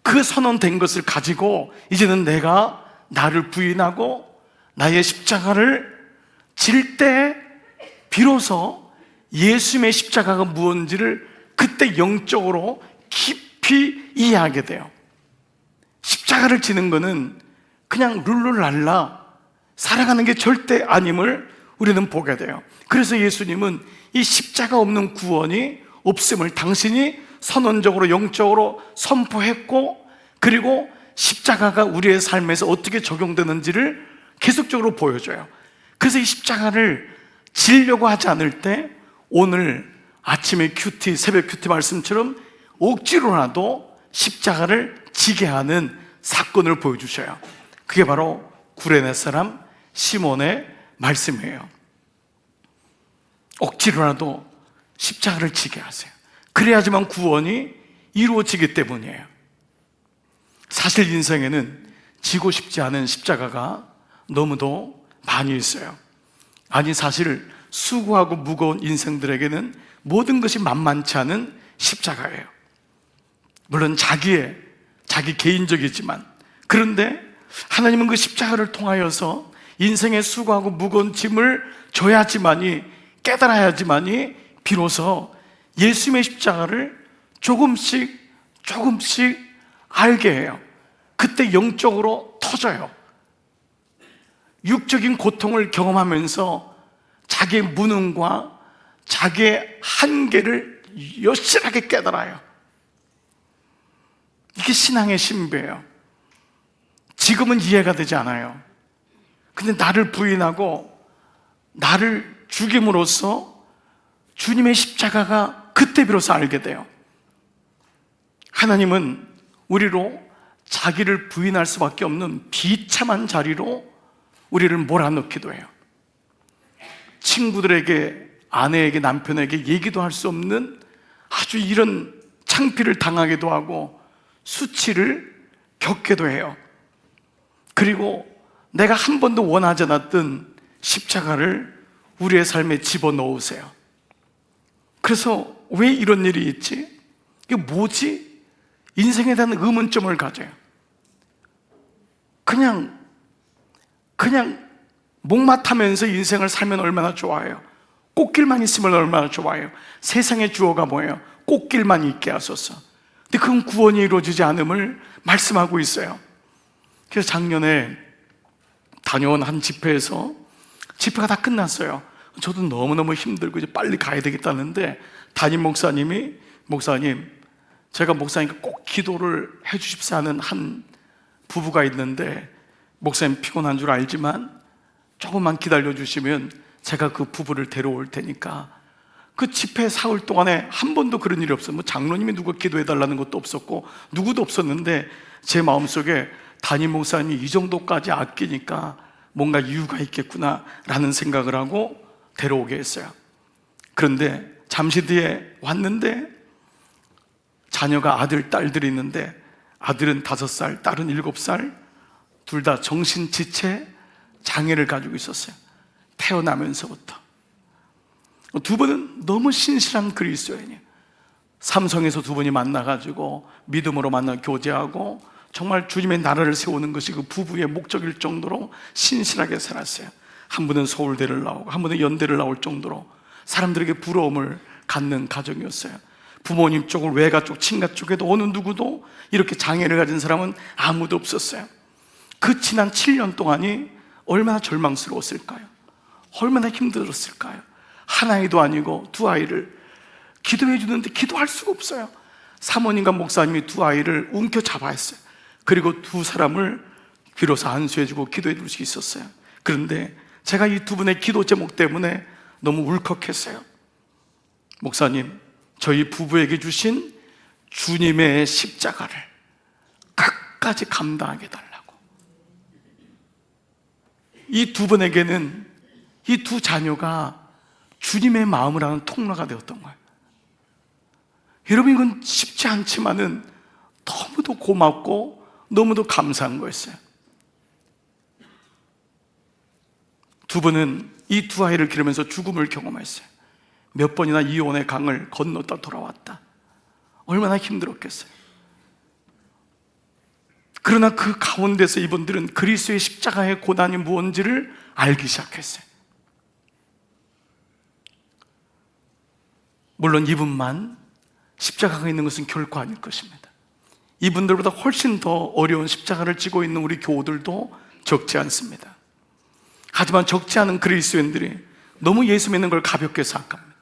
그 선언된 것을 가지고 이제는 내가 나를 부인하고 나의 십자가를 질 때 비로소 예수님의 십자가가 무엇인지를 그때 영적으로 깊이 이해하게 돼요. 십자가를 지는 것은 그냥 룰루랄라 살아가는 게 절대 아님을 우리는 보게 돼요. 그래서 예수님은 이 십자가 없는 구원이 없음을 당신이 선언적으로 영적으로 선포했고, 그리고 십자가가 우리의 삶에서 어떻게 적용되는지를 계속적으로 보여줘요. 그래서 이 십자가를 지려고 하지 않을 때 오늘 아침에 큐티, 새벽 큐티 말씀처럼 억지로라도 십자가를 지게 하는 사건을 보여주셔요. 그게 바로 구레네 사람 시몬의 말씀이에요. 억지로라도 십자가를 지게 하세요. 그래야지만 구원이 이루어지기 때문이에요. 사실 인생에는 지고 싶지 않은 십자가가 너무도 많이 있어요. 아니, 사실 수고하고 무거운 인생들에게는 모든 것이 만만치 않은 십자가예요. 물론 자기 개인적이지만, 그런데 하나님은 그 십자가를 통하여서 인생의 수고하고 무거운 짐을 져야지만이, 깨달아야지만이 비로소 예수님의 십자가를 조금씩 알게 해요. 그때 영적으로 터져요. 육적인 고통을 경험하면서 자기의 무능과 자기의 한계를 여실하게 깨달아요. 이게 신앙의 신비예요. 지금은 이해가 되지 않아요. 근데 나를 부인하고 나를 죽임으로써 주님의 십자가가 그때 비로소 알게 돼요. 하나님은 우리로 자기를 부인할 수밖에 없는 비참한 자리로 우리를 몰아넣기도 해요. 친구들에게, 아내에게, 남편에게 얘기도 할 수 없는 아주 이런 창피를 당하기도 하고 수치를 겪게도 해요. 그리고 내가 한 번도 원하지 않았던 십자가를 우리의 삶에 집어넣으세요. 그래서 왜 이런 일이 있지? 이게 뭐지? 인생에 대한 의문점을 가져요. 그냥 목마타면서 인생을 살면 얼마나 좋아요. 꽃길만 있으면 얼마나 좋아요. 세상의 주어가 뭐예요? 꽃길만 있게 하소서. 근데 그건 구원이 이루어지지 않음을 말씀하고 있어요. 그래서 작년에 다녀온 한 집회에서 집회가 다 끝났어요. 저도 너무너무 힘들고 이제 빨리 가야 되겠다는데 담임 목사님이, 목사님, 제가 목사님께 꼭 기도를 해주십사 하는 한 부부가 있는데 목사님 피곤한 줄 알지만 조금만 기다려주시면 제가 그 부부를 데려올 테니까. 그 집회 사흘 동안에 한 번도 그런 일이 없어요. 뭐 장로님이 누가 기도해달라는 것도 없었고 누구도 없었는데 제 마음속에 담임 목사님이 이 정도까지 아끼니까 뭔가 이유가 있겠구나 라는 생각을 하고 데려오게 했어요. 그런데 잠시 뒤에 왔는데 자녀가 아들, 딸들이 있는데 아들은 5살, 딸은 7살, 둘 다 정신지체 장애를 가지고 있었어요. 태어나면서부터. 두 분은 너무 신실한 그리스도인이에요. 삼성에서 두 분이 만나가지고 믿음으로 만나 교제하고 정말 주님의 나라를 세우는 것이 그 부부의 목적일 정도로 신실하게 살았어요. 한 분은 서울대를 나오고 한 분은 연대를 나올 정도로 사람들에게 부러움을 갖는 가정이었어요. 부모님 쪽을 외가 쪽, 친가 쪽에도 어느 누구도 이렇게 장애를 가진 사람은 아무도 없었어요. 그 지난 7년 동안이 얼마나 절망스러웠을까요? 얼마나 힘들었을까요? 한 아이도 아니고 두 아이를 기도해 주는데 기도할 수가 없어요. 사모님과 목사님이 두 아이를 움켜잡아 했어요. 그리고 두 사람을 비로소 안수해 주고 기도해 줄 수 있었어요. 그런데 제가 이 두 분의 기도 제목 때문에 너무 울컥했어요. 목사님, 저희 부부에게 주신 주님의 십자가를 끝까지 감당하게 해달라고. 이 두 분에게는 이 두 자녀가 주님의 마음을 하는 통로가 되었던 거예요. 여러분, 이건 쉽지 않지만은 너무도 고맙고 너무도 감사한 거였어요. 두 분은 이 두 아이를 기르면서 죽음을 경험했어요. 몇 번이나 이혼의 강을 건넜다 돌아왔다. 얼마나 힘들었겠어요. 그러나 그 가운데서 이분들은 그리스도의 십자가의 고난이 무엇인지를 알기 시작했어요. 물론 이분만 십자가가 있는 것은 결코 아닐 것입니다. 이분들보다 훨씬 더 어려운 십자가를 지고 있는 우리 교우들도 적지 않습니다. 하지만 적지 않은 그리스도인들이 너무 예수 믿는 걸 가볍게 생각합니다.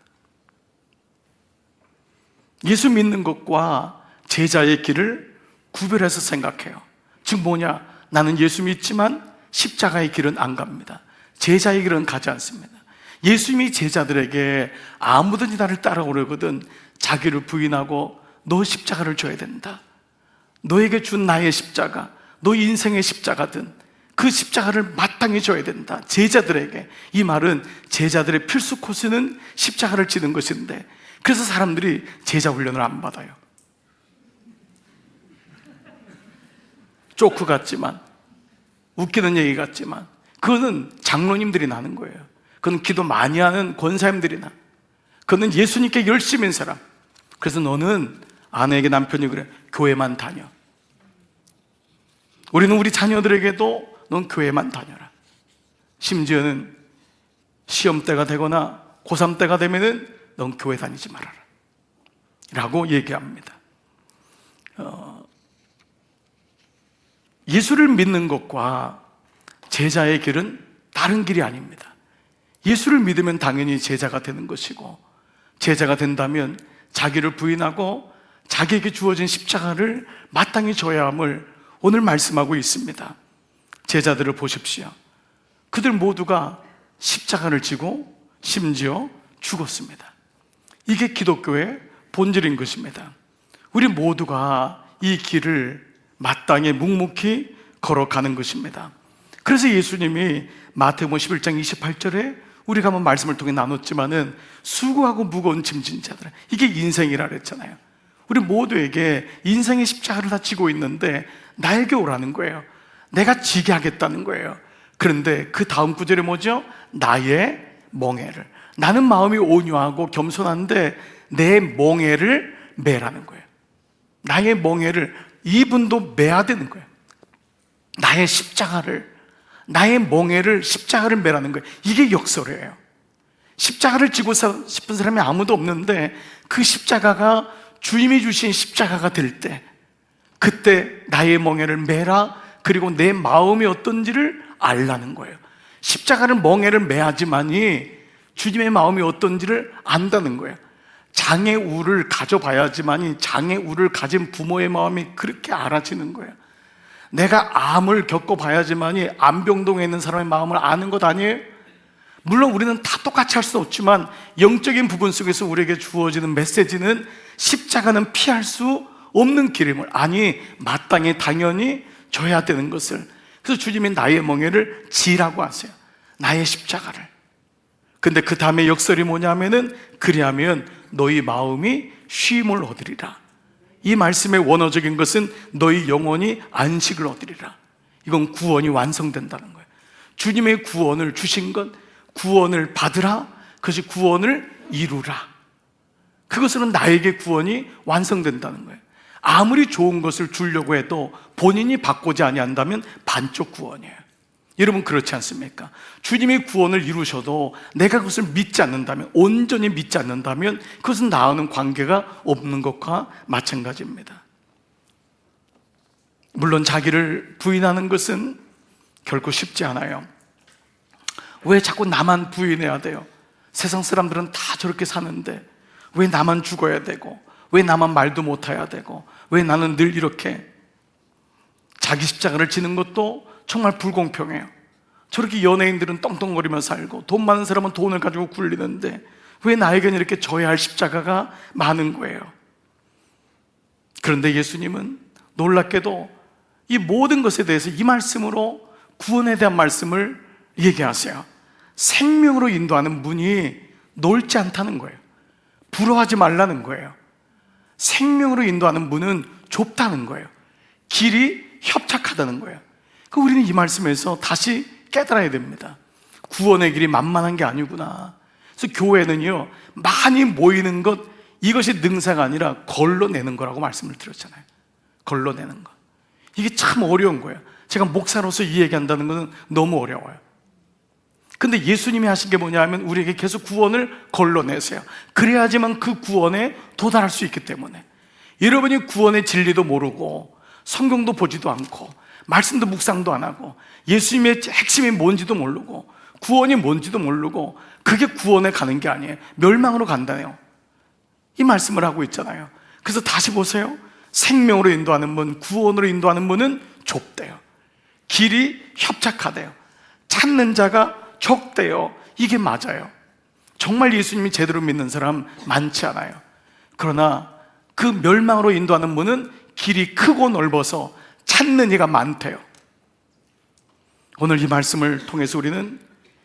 예수 믿는 것과 제자의 길을 구별해서 생각해요. 즉 뭐냐? 나는 예수 믿지만 십자가의 길은 안 갑니다. 제자의 길은 가지 않습니다. 예수님이 제자들에게 아무든지 나를 따라오려거든 자기를 부인하고 너 십자가를 져야 된다. 너에게 준 나의 십자가, 너 인생의 십자가든 그 십자가를 마땅히 져야 된다. 제자들에게. 이 말은 제자들의 필수 코스는 십자가를 지는 것인데, 그래서 사람들이 제자 훈련을 안 받아요. 조크 같지만, 웃기는 얘기 같지만, 그거는 장로님들이 나는 거예요. 그건 기도 많이 하는 권사님들이 나. 그거는 예수님께 열심인 사람. 그래서 너는 아내에게, 남편이 그래, 교회만 다녀. 우리는 우리 자녀들에게도 넌 교회만 다녀라. 심지어는 시험 때가 되거나 고3 때가 되면은 넌 교회 다니지 말아라 라고 얘기합니다. 예수를 믿는 것과 제자의 길은 다른 길이 아닙니다. 예수를 믿으면 당연히 제자가 되는 것이고, 제자가 된다면 자기를 부인하고 자기에게 주어진 십자가를 마땅히 져야 함을 오늘 말씀하고 있습니다. 제자들을 보십시오. 그들 모두가 십자가를 지고 심지어 죽었습니다. 이게 기독교의 본질인 것입니다. 우리 모두가 이 길을 마땅히 묵묵히 걸어가는 것입니다. 그래서 예수님이 마태복음 11장 28절에 우리가 한번 말씀을 통해 나눴지만은 수고하고 무거운 짐진 자들, 이게 인생이라 그랬잖아요. 우리 모두에게 인생의 십자가를 다 지고 있는데 나에게 오라는 거예요. 내가 지게 하겠다는 거예요. 그런데 그 다음 구절에 뭐죠? 나의 멍에를. 나는 마음이 온유하고 겸손한데 내 멍에를 매라는 거예요. 나의 멍에를, 이분도 매야 되는 거예요. 나의 십자가를, 나의 멍에를, 십자가를 매라는 거예요. 이게 역설이에요. 십자가를 지고 싶은 사람이 아무도 없는데 그 십자가가 주님이 주신 십자가가 될 때, 그때 나의 멍에를 매라, 그리고 내 마음이 어떤지를 알라는 거예요. 십자가를 멍에를 매야지만이 주님의 마음이 어떤지를 안다는 거예요. 장애우를 가져봐야지만이 장애우를 가진 부모의 마음이 그렇게 알아지는 거예요. 내가 암을 겪어봐야지만이 암병동에 있는 사람의 마음을 아는 것 아니에요? 물론 우리는 다 똑같이 할 수 없지만 영적인 부분 속에서 우리에게 주어지는 메시지는 십자가는 피할 수 없는 길임을, 아니 마땅히 당연히 져야 되는 것을. 그래서 주님이 나의 멍에를 지라고 하세요. 나의 십자가를. 근데 그 다음에 역설이 뭐냐면은 그리하면 너희 마음이 쉼을 얻으리라. 이 말씀의 원어적인 것은 너희 영혼이 안식을 얻으리라. 이건 구원이 완성된다는 거예요. 주님의 구원을 주신 것, 구원을 받으라. 그것이 구원을 이루라. 그것은 나에게 구원이 완성된다는 거예요. 아무리 좋은 것을 주려고 해도 본인이 바꾸지 아니한다면 반쪽 구원이에요. 여러분 그렇지 않습니까? 주님이 구원을 이루셔도 내가 그것을 믿지 않는다면, 온전히 믿지 않는다면 그것은 나와는 관계가 없는 것과 마찬가지입니다. 물론 자기를 부인하는 것은 결코 쉽지 않아요. 왜 자꾸 나만 부인해야 돼요? 세상 사람들은 다 저렇게 사는데 왜 나만 죽어야 되고, 왜 나만 말도 못해야 되고, 왜 나는 늘 이렇게. 자기 십자가를 지는 것도 정말 불공평해요. 저렇게 연예인들은 떵떵거리며 살고 돈 많은 사람은 돈을 가지고 굴리는데 왜 나에게는 이렇게 져야 할 십자가가 많은 거예요? 그런데 예수님은 놀랍게도 이 모든 것에 대해서 이 말씀으로 구원에 대한 말씀을 얘기하세요. 생명으로 인도하는 문이 넓지 않다는 거예요. 부러워하지 말라는 거예요. 생명으로 인도하는 문은 좁다는 거예요. 길이 협착하다는 거예요. 우리는 이 말씀에서 다시 깨달아야 됩니다. 구원의 길이 만만한 게 아니구나. 그래서 교회는요, 많이 모이는 것, 이것이 능사가 아니라 걸러내는 거라고 말씀을 드렸잖아요. 걸러내는 거. 이게 참 어려운 거예요. 제가 목사로서 이 얘기한다는 것은 너무 어려워요. 근데 예수님이 하신 게 뭐냐 하면 우리에게 계속 구원을 걸러내세요. 그래야지만 그 구원에 도달할 수 있기 때문에. 여러분이 구원의 진리도 모르고 성경도 보지도 않고 말씀도 묵상도 안 하고 예수님의 핵심이 뭔지도 모르고 구원이 뭔지도 모르고 그게 구원에 가는 게 아니에요. 멸망으로 간다네요. 이 말씀을 하고 있잖아요. 그래서 다시 보세요. 생명으로 인도하는 문, 구원으로 인도하는 문은 좁대요. 길이 협착하대요. 찾는 자가 적대요. 이게 맞아요. 정말 예수님이 제대로 믿는 사람 많지 않아요. 그러나 그 멸망으로 인도하는 문은 길이 크고 넓어서 찾는 이가 많대요. 오늘 이 말씀을 통해서 우리는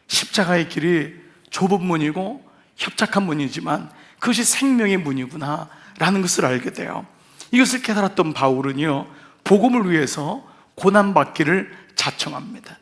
십자가의 길이 좁은 문이고 협착한 문이지만 그것이 생명의 문이구나 라는 것을 알게 돼요. 이것을 깨달았던 바울은요, 복음을 위해서 고난받기를 자청합니다.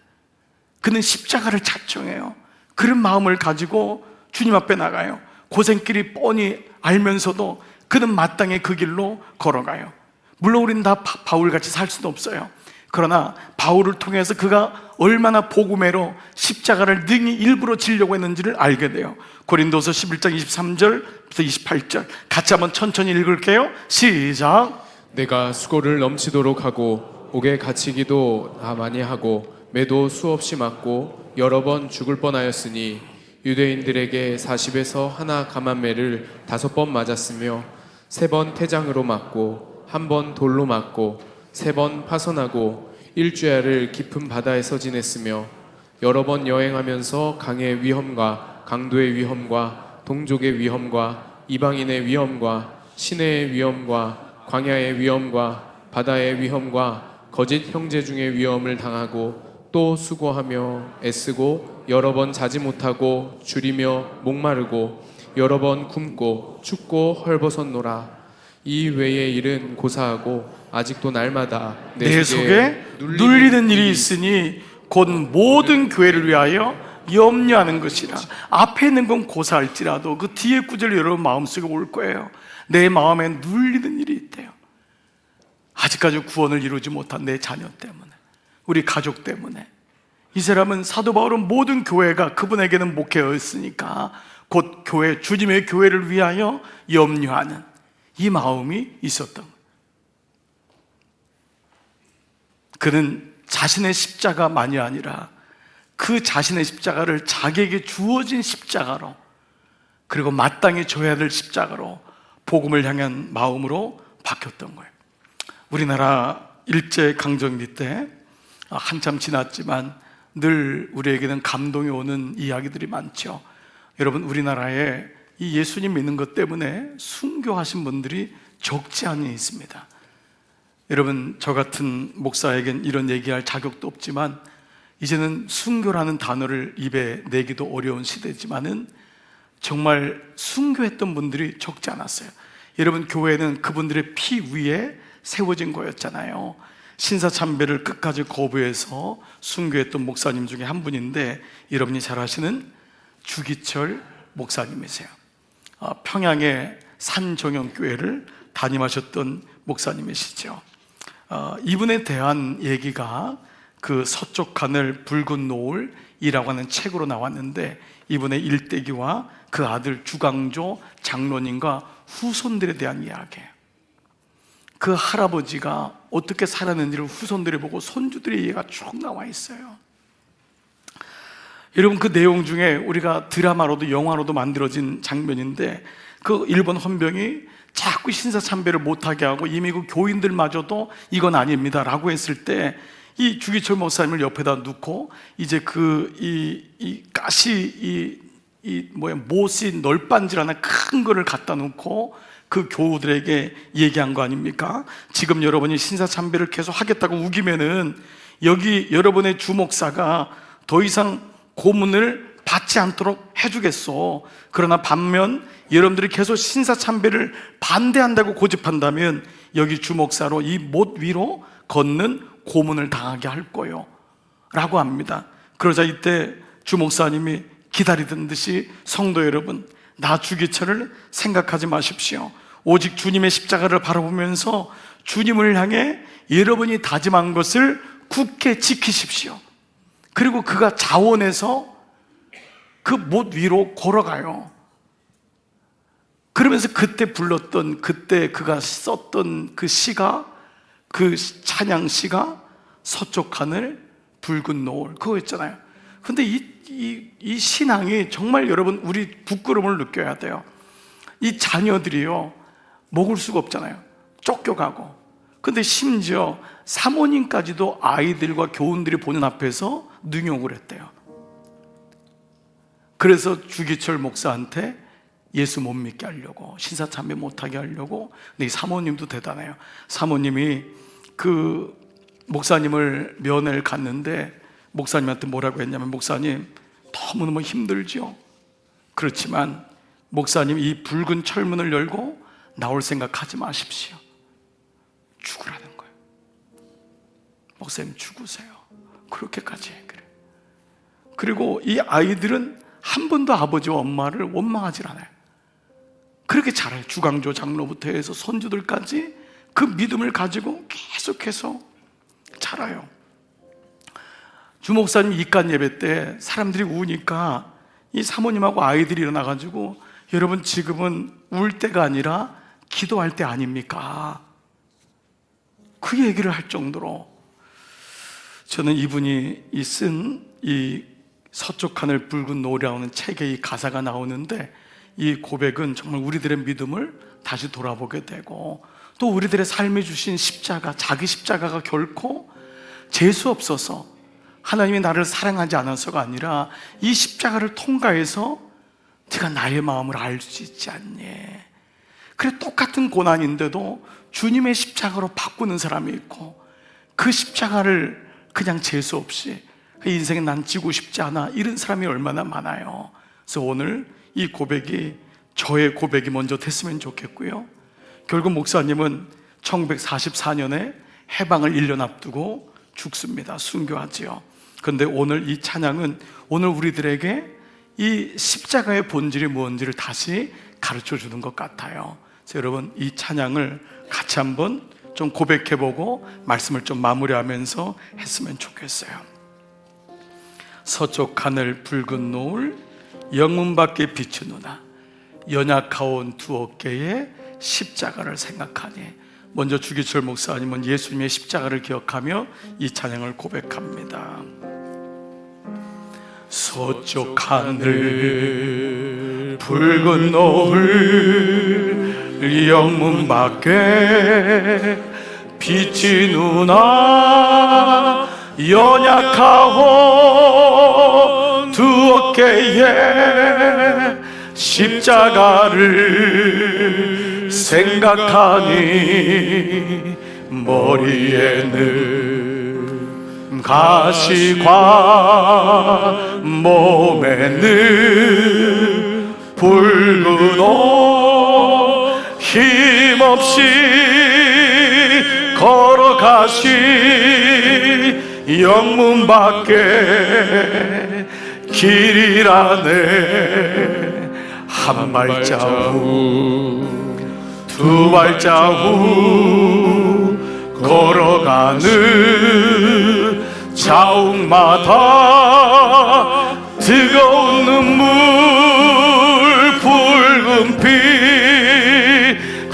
그는 십자가를 자청해요. 그런 마음을 가지고 주님 앞에 나가요. 고생길이 뻔히 알면서도 그는 마땅히 그 길로 걸어가요. 물론 우리는 다 바울같이 살 수는 없어요. 그러나 바울을 통해서 그가 얼마나 복음으로 십자가를 능히 일부러 지려고 했는지를 알게 돼요. 고린도서 11장 23절부터 28절 같이 한번 천천히 읽을게요. 시작. 내가 수고를 넘치도록 하고 옥에 갇히기도 많이 하고 매도 수없이 맞고 여러 번 죽을 뻔하였으니 유대인들에게 40에서 하나 감한매를 5번 맞았으며 3번 태장으로 맞고 1번 돌로 맞고 3번 파선하고 일주야를 깊은 바다에서 지냈으며 여러 번 여행하면서 강의 위험과 강도의 위험과 동족의 위험과 이방인의 위험과 시내의 위험과 광야의 위험과 바다의 위험과 거짓 형제 중의 위험을 당하고 또 수고하며 애쓰고 여러 번 자지 못하고 줄이며 목마르고 여러 번 굶고 춥고 헐벗었노라. 이 외의 일은 고사하고 아직도 날마다 내 속에 눌리는 일이 있으니 곧 모든 교회를 위하여 염려하는 것이라. 앞에 있는 건 고사할지라도 그 뒤에 구절이 여러분 마음속에 올 거예요. 내 마음에 눌리는 일이 있대요. 아직까지 구원을 이루지 못한 내 자녀 때문에, 우리 가족 때문에. 이 사람은, 사도 바울은 모든 교회가 그분에게는 목회였으니까 곧 교회, 주님의 교회를 위하여 염려하는 이 마음이 있었던 거예요. 그는 자신의 십자가만이 아니라 그 자신의 십자가를 자기에게 주어진 십자가로, 그리고 마땅히 져야 될 십자가로 복음을 향한 마음으로 바뀌었던 거예요. 우리나라 일제강점기 때 한참 지났지만 늘 우리에게는 감동이 오는 이야기들이 많죠. 여러분, 우리나라에 이 예수님 믿는 것 때문에 순교하신 분들이 적지 않이 있습니다. 여러분, 저 같은 목사에겐 이런 얘기할 자격도 없지만 이제는 순교라는 단어를 입에 내기도 어려운 시대지만은 정말 순교했던 분들이 적지 않았어요. 여러분, 교회는 그분들의 피 위에 세워진 거였잖아요. 신사참배를 끝까지 거부해서 순교했던 목사님 중에 한 분인데, 여러분이 잘 아시는 주기철 목사님이세요. 평양의 산정형교회를 담임하셨던 목사님이시죠. 이분에 대한 얘기가 그 서쪽 하늘 붉은 노을이라고 하는 책으로 나왔는데, 이분의 일대기와 그 아들 주강조 장로님과 후손들에 대한 이야기예요. 그 할아버지가 어떻게 살았는지를 후손들이 보고 손주들의 얘기가 쭉 나와 있어요. 여러분, 그 내용 중에 우리가 드라마로도 영화로도 만들어진 장면인데, 그 일본 헌병이 자꾸 신사참배를 못하게 하고 이미 그 교인들마저도 이건 아닙니다 라고 했을 때, 이 주기철 목사님을 옆에다 놓고 이제 못이 널빤질 하나 큰 거를 갖다 놓고 그 교우들에게 얘기한 거 아닙니까? 지금 여러분이 신사참배를 계속 하겠다고 우기면은 여기 여러분의 주목사가 더 이상 고문을 받지 않도록 해주겠소. 그러나 반면 여러분들이 계속 신사참배를 반대한다고 고집한다면 여기 주목사로 이 못 위로 걷는 고문을 당하게 할 거요 라고 합니다. 그러자 이때 주목사님이 기다리던 듯이, 성도 여러분, 나 주기철을 생각하지 마십시오. 오직 주님의 십자가를 바라보면서 주님을 향해 여러분이 다짐한 것을 굳게 지키십시오. 그리고 그가 자원해서 그 못 위로 걸어가요. 그러면서 그때 불렀던, 그때 그가 썼던 그 시가, 그 찬양시가 서쪽 하늘 붉은 노을, 그거였잖아요. 근데 이 신앙이 정말 여러분, 우리 부끄러움을 느껴야 돼요. 이 자녀들이요, 먹을 수가 없잖아요. 쫓겨가고. 근데 심지어 사모님까지도 아이들과 교훈들이 보는 앞에서 능욕을 했대요. 그래서 주기철 목사한테 예수 못 믿게 하려고, 신사참배 못하게 하려고. 근데 이 사모님도 대단해요. 사모님이 그 목사님을 면회를 갔는데 목사님한테 뭐라고 했냐면, 목사님 너무너무 힘들죠. 그렇지만 목사님, 이 붉은 철문을 열고 나올 생각하지 마십시오. 죽으라는 거예요. 목사님 죽으세요. 그렇게까지 해. 그래. 그리고 이 아이들은 한 번도 아버지와 엄마를 원망하지 않아요. 그렇게 잘해요. 주강조 장로부터 해서 손주들까지 그 믿음을 가지고 계속해서 자라요. 주목사님 입간 예배 때 사람들이 우니까 이 사모님하고 아이들이 일어나가지고, 여러분 지금은 울 때가 아니라 기도할 때 아닙니까? 그 얘기를 할 정도로 저는 이분이 쓴 이 서쪽 하늘 붉은 노을이라는 책에 이 가사가 나오는데, 이 고백은 정말 우리들의 믿음을 다시 돌아보게 되고, 또 우리들의 삶에 주신 십자가, 자기 십자가가 결코 재수 없어서 하나님이 나를 사랑하지 않아서가 아니라 이 십자가를 통과해서 네가 나의 마음을 알 수 있지 않니? 그래, 똑같은 고난인데도 주님의 십자가로 바꾸는 사람이 있고, 그 십자가를 그냥 재수 없이 그 인생에 난 지고 싶지 않아, 이런 사람이 얼마나 많아요. 그래서 오늘 이 고백이 저의 고백이 먼저 됐으면 좋겠고요. 결국 목사님은 1944년에 해방을 1년 앞두고 죽습니다. 순교하지요. 그런데 오늘 이 찬양은 오늘 우리들에게 이 십자가의 본질이 뭔지를 다시 가르쳐 주는 것 같아요. 그래서 여러분, 이 찬양을 같이 한번 좀 고백해보고 말씀을 좀 마무리하면서 했으면 좋겠어요. 서쪽 하늘 붉은 노을, 영문 밖에 비추누나, 연약하온 두 어깨에 십자가를 생각하니. 먼저 주기철 목사님은 예수님의 십자가를 기억하며 이 찬양을 고백합니다. 서쪽 하늘 붉은 노을, 영문 밖에 빛이 누나, 연약하온 두 어깨에 십자가를 생각하니, 머리에는 가시관, 몸에는 붉은 옷, 힘없이 걸어가시 영문 밖에 길이라네. 한 발자국 두 발자국 걸어가는 자욱마다 뜨거운 눈물, 붉은 피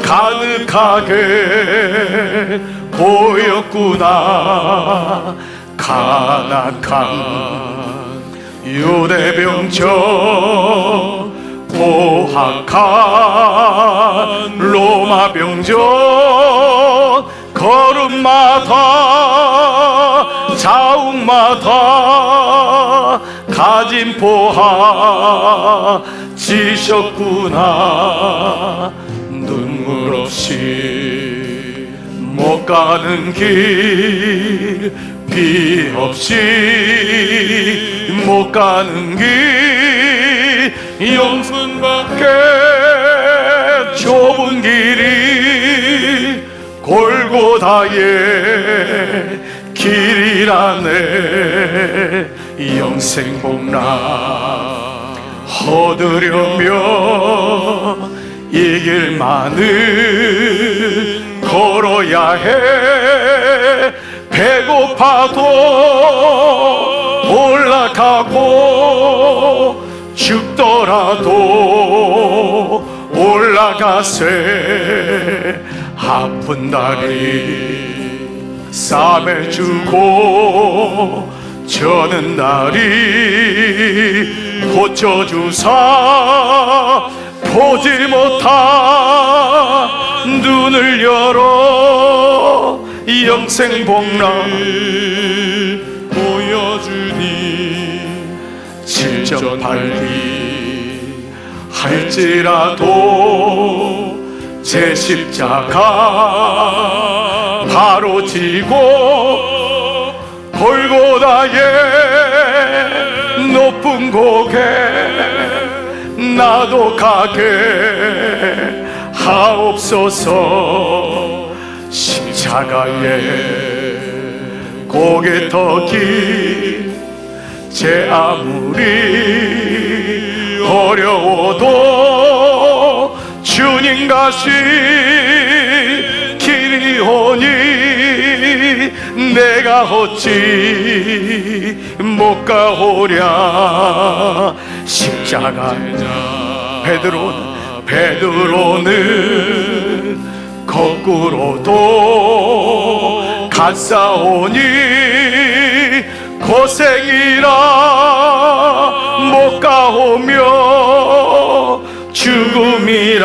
가득하게 보였구나. 가나안 유대병정, 포악한 로마 병정, 걸음마다 자욱마다 가진 포화 지셨구나. 눈물 없이 못 가는 길, 비 없이 못 가는 길, 영sun 밖에 좁은 길이 골고다의 길이라네. 영생복락 얻으려면 이 길만은 걸어야 해. 배고파도 올라가고 죽더라도 올라가세. 아픈 다리 싸매주고 저는 다리 고쳐주사. 보지 못한 눈을 열어 영생복락 보여주니. 7.8기 할지라도 제 십자가 바로 지고 골고다의 높은 고개 나도 가게 하옵소서. 십자가에 고개 터기 제 아무리 어려워도 주님 가시 길이 오니 내가 어찌 못 가오랴. 십자가에 베드로는 거꾸로도 갔사오니 고생이라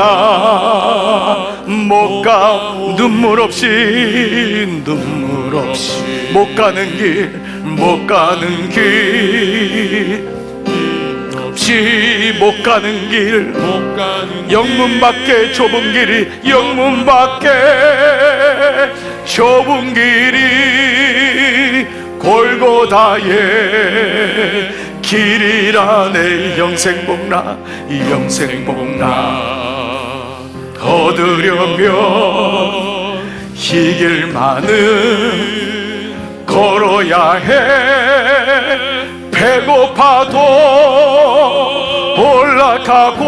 아니라 못 가. 눈물 없이 못 가는 길 없이 못 가는 길, 영문 밖에 좁은 길이, 영문 밖에 좁은 길이 골고다의 길이라네. 영생복나 얻으려면 이 길만은 걸어야 해. 배고파도 올라가고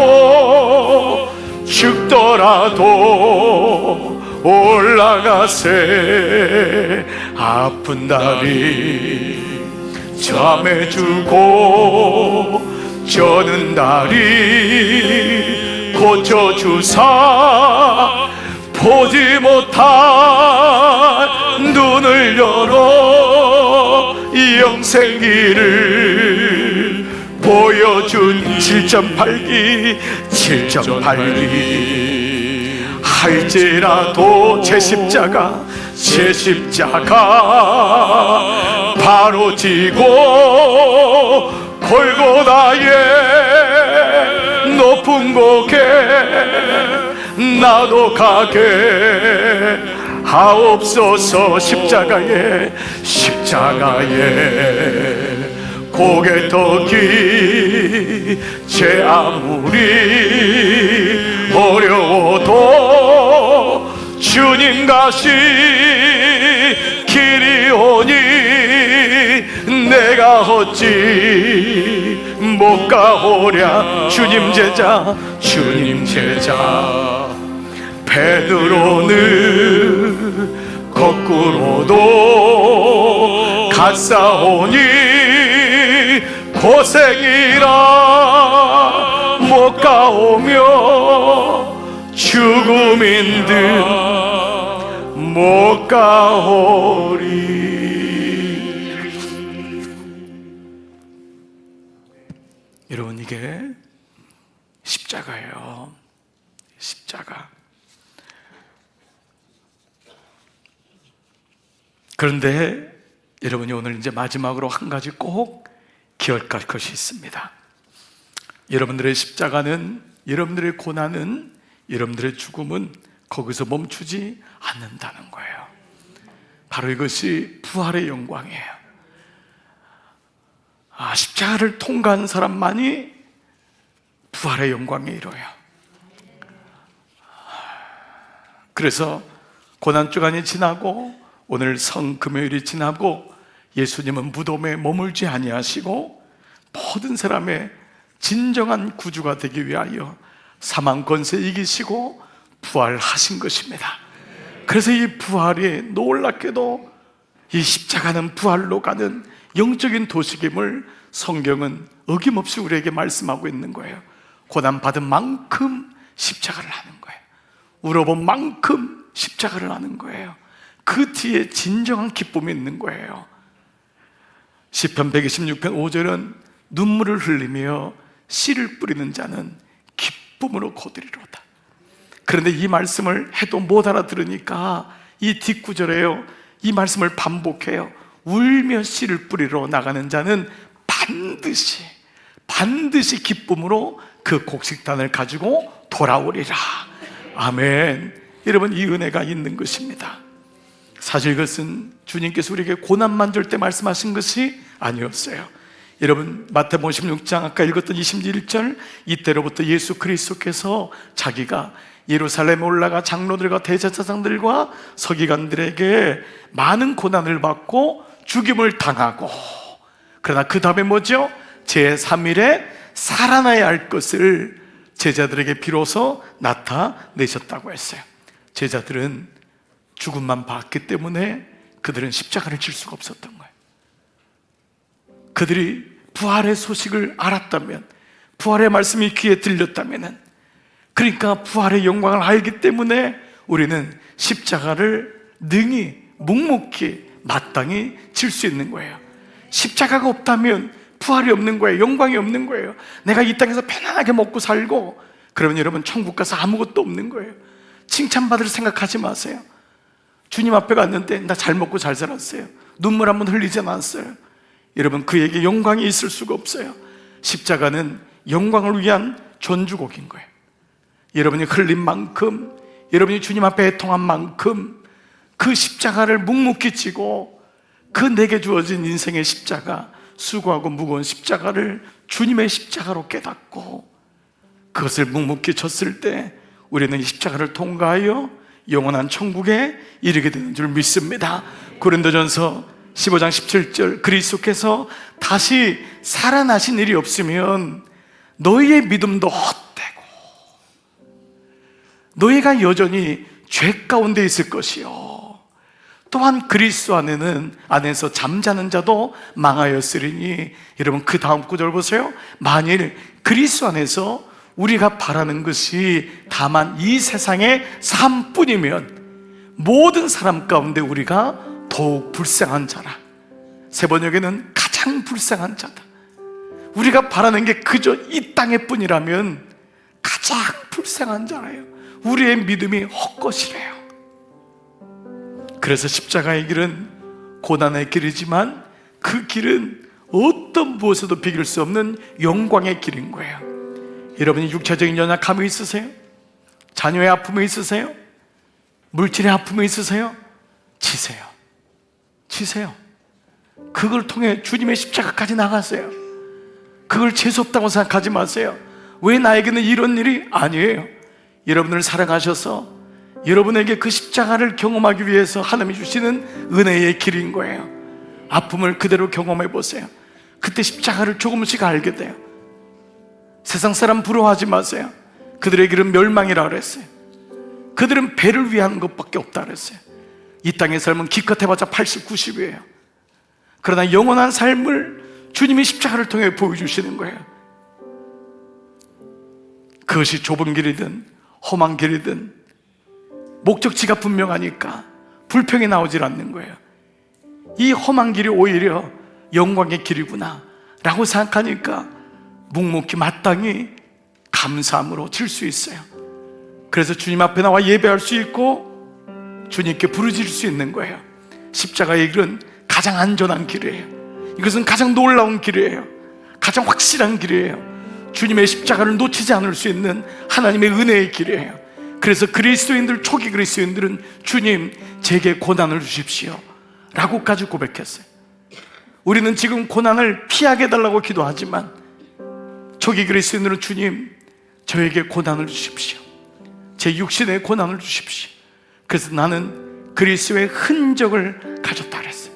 죽더라도 올라가세. 아픈 다리 잠해주고 저는 다리 고쳐주사 보지 못한 눈을 열어 이 영생길을 보여준 7.8기 할지라도 제 십자가 바로 지고 골고다의 높은 곳에 나도 가게 하옵소서. 십자가에 고개 터기 제 아무리 어려워도 주님 가시 길이 오니 내가 어찌 못 가오랴. 주님 제자 베드로는 거꾸로도 갔사오니 고생이라 못 가오며 죽음인 듯 못 가오리. 여러분, 이게 십자가예요. 십자가. 그런데 여러분이 오늘 이제 마지막으로 한 가지 꼭 기억할 것이 있습니다. 여러분들의 십자가는, 여러분들의 고난은, 여러분들의 죽음은 거기서 멈추지 않는다는 거예요. 바로 이것이 부활의 영광이에요. 십자가를 통과한 사람만이 부활의 영광에 이뤄요. 그래서 고난주간이 지나고 오늘 성금요일이 지나고 예수님은 무덤에 머물지 아니하시고 모든 사람의 진정한 구주가 되기 위하여 사망 권세 이기시고 부활하신 것입니다. 그래서 이 부활이 놀랍게도 이 십자가는 부활로 가는 영적인 도식임을 성경은 어김없이 우리에게 말씀하고 있는 거예요. 고난받은 만큼 십자가를 하는 거예요. 울어본 만큼 십자가를 하는 거예요. 그 뒤에 진정한 기쁨이 있는 거예요. 시편 126편 5절은 눈물을 흘리며 씨를 뿌리는 자는 기쁨으로 거두리로다. 그런데 이 말씀을 해도 못 알아들으니까 이 뒷구절에요, 이 말씀을 반복해요. 울며 씨를 뿌리러 나가는 자는 반드시 기쁨으로 그 곡식단을 가지고 돌아오리라. 아멘. 여러분, 이 은혜가 있는 것입니다. 사실 이것은 주님께서 우리에게 고난만 줄 때 말씀하신 것이 아니었어요. 여러분, 마태복음 16장 아까 읽었던 21절, 이때로부터 예수 그리스도께서 자기가 예루살렘에 올라가 장로들과 대제사장들과 서기관들에게 많은 고난을 받고 죽임을 당하고, 그러나 그 다음에 뭐죠? 제3일에 살아나야 할 것을 제자들에게 비로소 나타내셨다고 했어요. 제자들은 죽음만 봤기 때문에 그들은 십자가를 질 수가 없었던 거예요. 그들이 부활의 소식을 알았다면, 부활의 말씀이 귀에 들렸다면, 그러니까 부활의 영광을 알기 때문에 우리는 십자가를 능히 묵묵히 마땅히 질 수 있는 거예요. 십자가가 없다면 부활이 없는 거예요. 영광이 없는 거예요. 내가 이 땅에서 편안하게 먹고 살고 그러면 여러분 천국 가서 아무것도 없는 거예요. 칭찬받을 생각하지 마세요. 주님 앞에 갔는데 나 잘 먹고 잘 살았어요. 눈물 한번 흘리지 않았어요. 여러분, 그에게 영광이 있을 수가 없어요. 십자가는 영광을 위한 전주곡인 거예요. 여러분이 흘린 만큼, 여러분이 주님 앞에 애통한 만큼 그 십자가를 묵묵히 지고 그 내게 주어진 인생의 십자가, 수고하고 무거운 십자가를 주님의 십자가로 깨닫고 그것을 묵묵히 졌을 때 우리는 이 십자가를 통과하여 영원한 천국에 이르게 되는 줄 믿습니다. 고린도전서 15장 17절, 그리스도께서 다시 살아나신 일이 없으면 너희의 믿음도 헛되고 너희가 여전히 죄 가운데 있을 것이요 또한 그리스도 안에서 잠자는 자도 망하였으리니. 여러분, 그 다음 구절 보세요. 만일 그리스도 안에서 우리가 바라는 것이 다만 이 세상의 삶뿐이면 모든 사람 가운데 우리가 더욱 불쌍한 자라. 세 번역에는 가장 불쌍한 자다. 우리가 바라는 게 그저 이 땅의 뿐이라면 가장 불쌍한 자라요. 우리의 믿음이 헛것이래요. 그래서 십자가의 길은 고난의 길이지만 그 길은 어떤 무엇에도 비길 수 없는 영광의 길인 거예요. 여러분이 육체적인 연약함이 있으세요? 자녀의 아픔이 있으세요? 물질의 아픔이 있으세요? 치세요. 치세요. 그걸 통해 주님의 십자가까지 나가세요. 그걸 재수없다고 생각하지 마세요. 왜 나에게는 이런 일이? 아니에요. 여러분을 사랑하셔서 여러분에게 그 십자가를 경험하기 위해서 하나님이 주시는 은혜의 길인 거예요. 아픔을 그대로 경험해 보세요. 그때 십자가를 조금씩 알게 돼요. 세상 사람 부러워하지 마세요. 그들의 길은 멸망이라 그랬어요. 그들은 배를 위한 것밖에 없다 그랬어요. 이 땅의 삶은 기껏해봤자 80, 90이에요. 그러나 영원한 삶을 주님이 십자가를 통해 보여주시는 거예요. 그것이 좁은 길이든 험한 길이든 목적지가 분명하니까 불평이 나오질 않는 거예요. 이 험한 길이 오히려 영광의 길이구나 라고 생각하니까 묵묵히 마땅히 감사함으로 질 수 있어요. 그래서 주님 앞에 나와 예배할 수 있고 주님께 부르짖을 수 있는 거예요. 십자가의 길은 가장 안전한 길이에요. 이것은 가장 놀라운 길이에요. 가장 확실한 길이에요. 주님의 십자가를 놓치지 않을 수 있는 하나님의 은혜의 길이에요. 그래서 그리스도인들, 초기 그리스도인들은 주님, 제게 고난을 주십시오 라고까지 고백했어요. 우리는 지금 고난을 피하게 해달라고 기도하지만 초기 그리스도인들은 주님, 저에게 고난을 주십시오. 제 육신의 고난을 주십시오. 그래서 나는 그리스도의 흔적을 가졌다 그랬어요.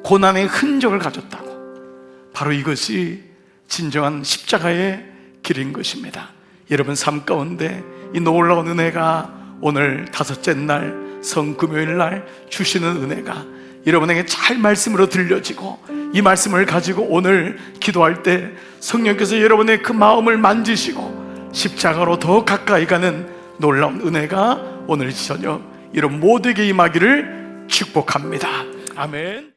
고난의 흔적을 가졌다고. 바로 이것이 진정한 십자가의 길인 것입니다. 여러분 삶 가운데 이 놀라운 은혜가 오늘 다섯째 날 성금요일 날 주시는 은혜가 여러분에게 잘 말씀으로 들려지고 이 말씀을 가지고 오늘 기도할 때 성령께서 여러분의 그 마음을 만지시고 십자가로 더 가까이 가는 놀라운 은혜가 오늘 저녁 이런 모두에게 임하기를 축복합니다. 아멘.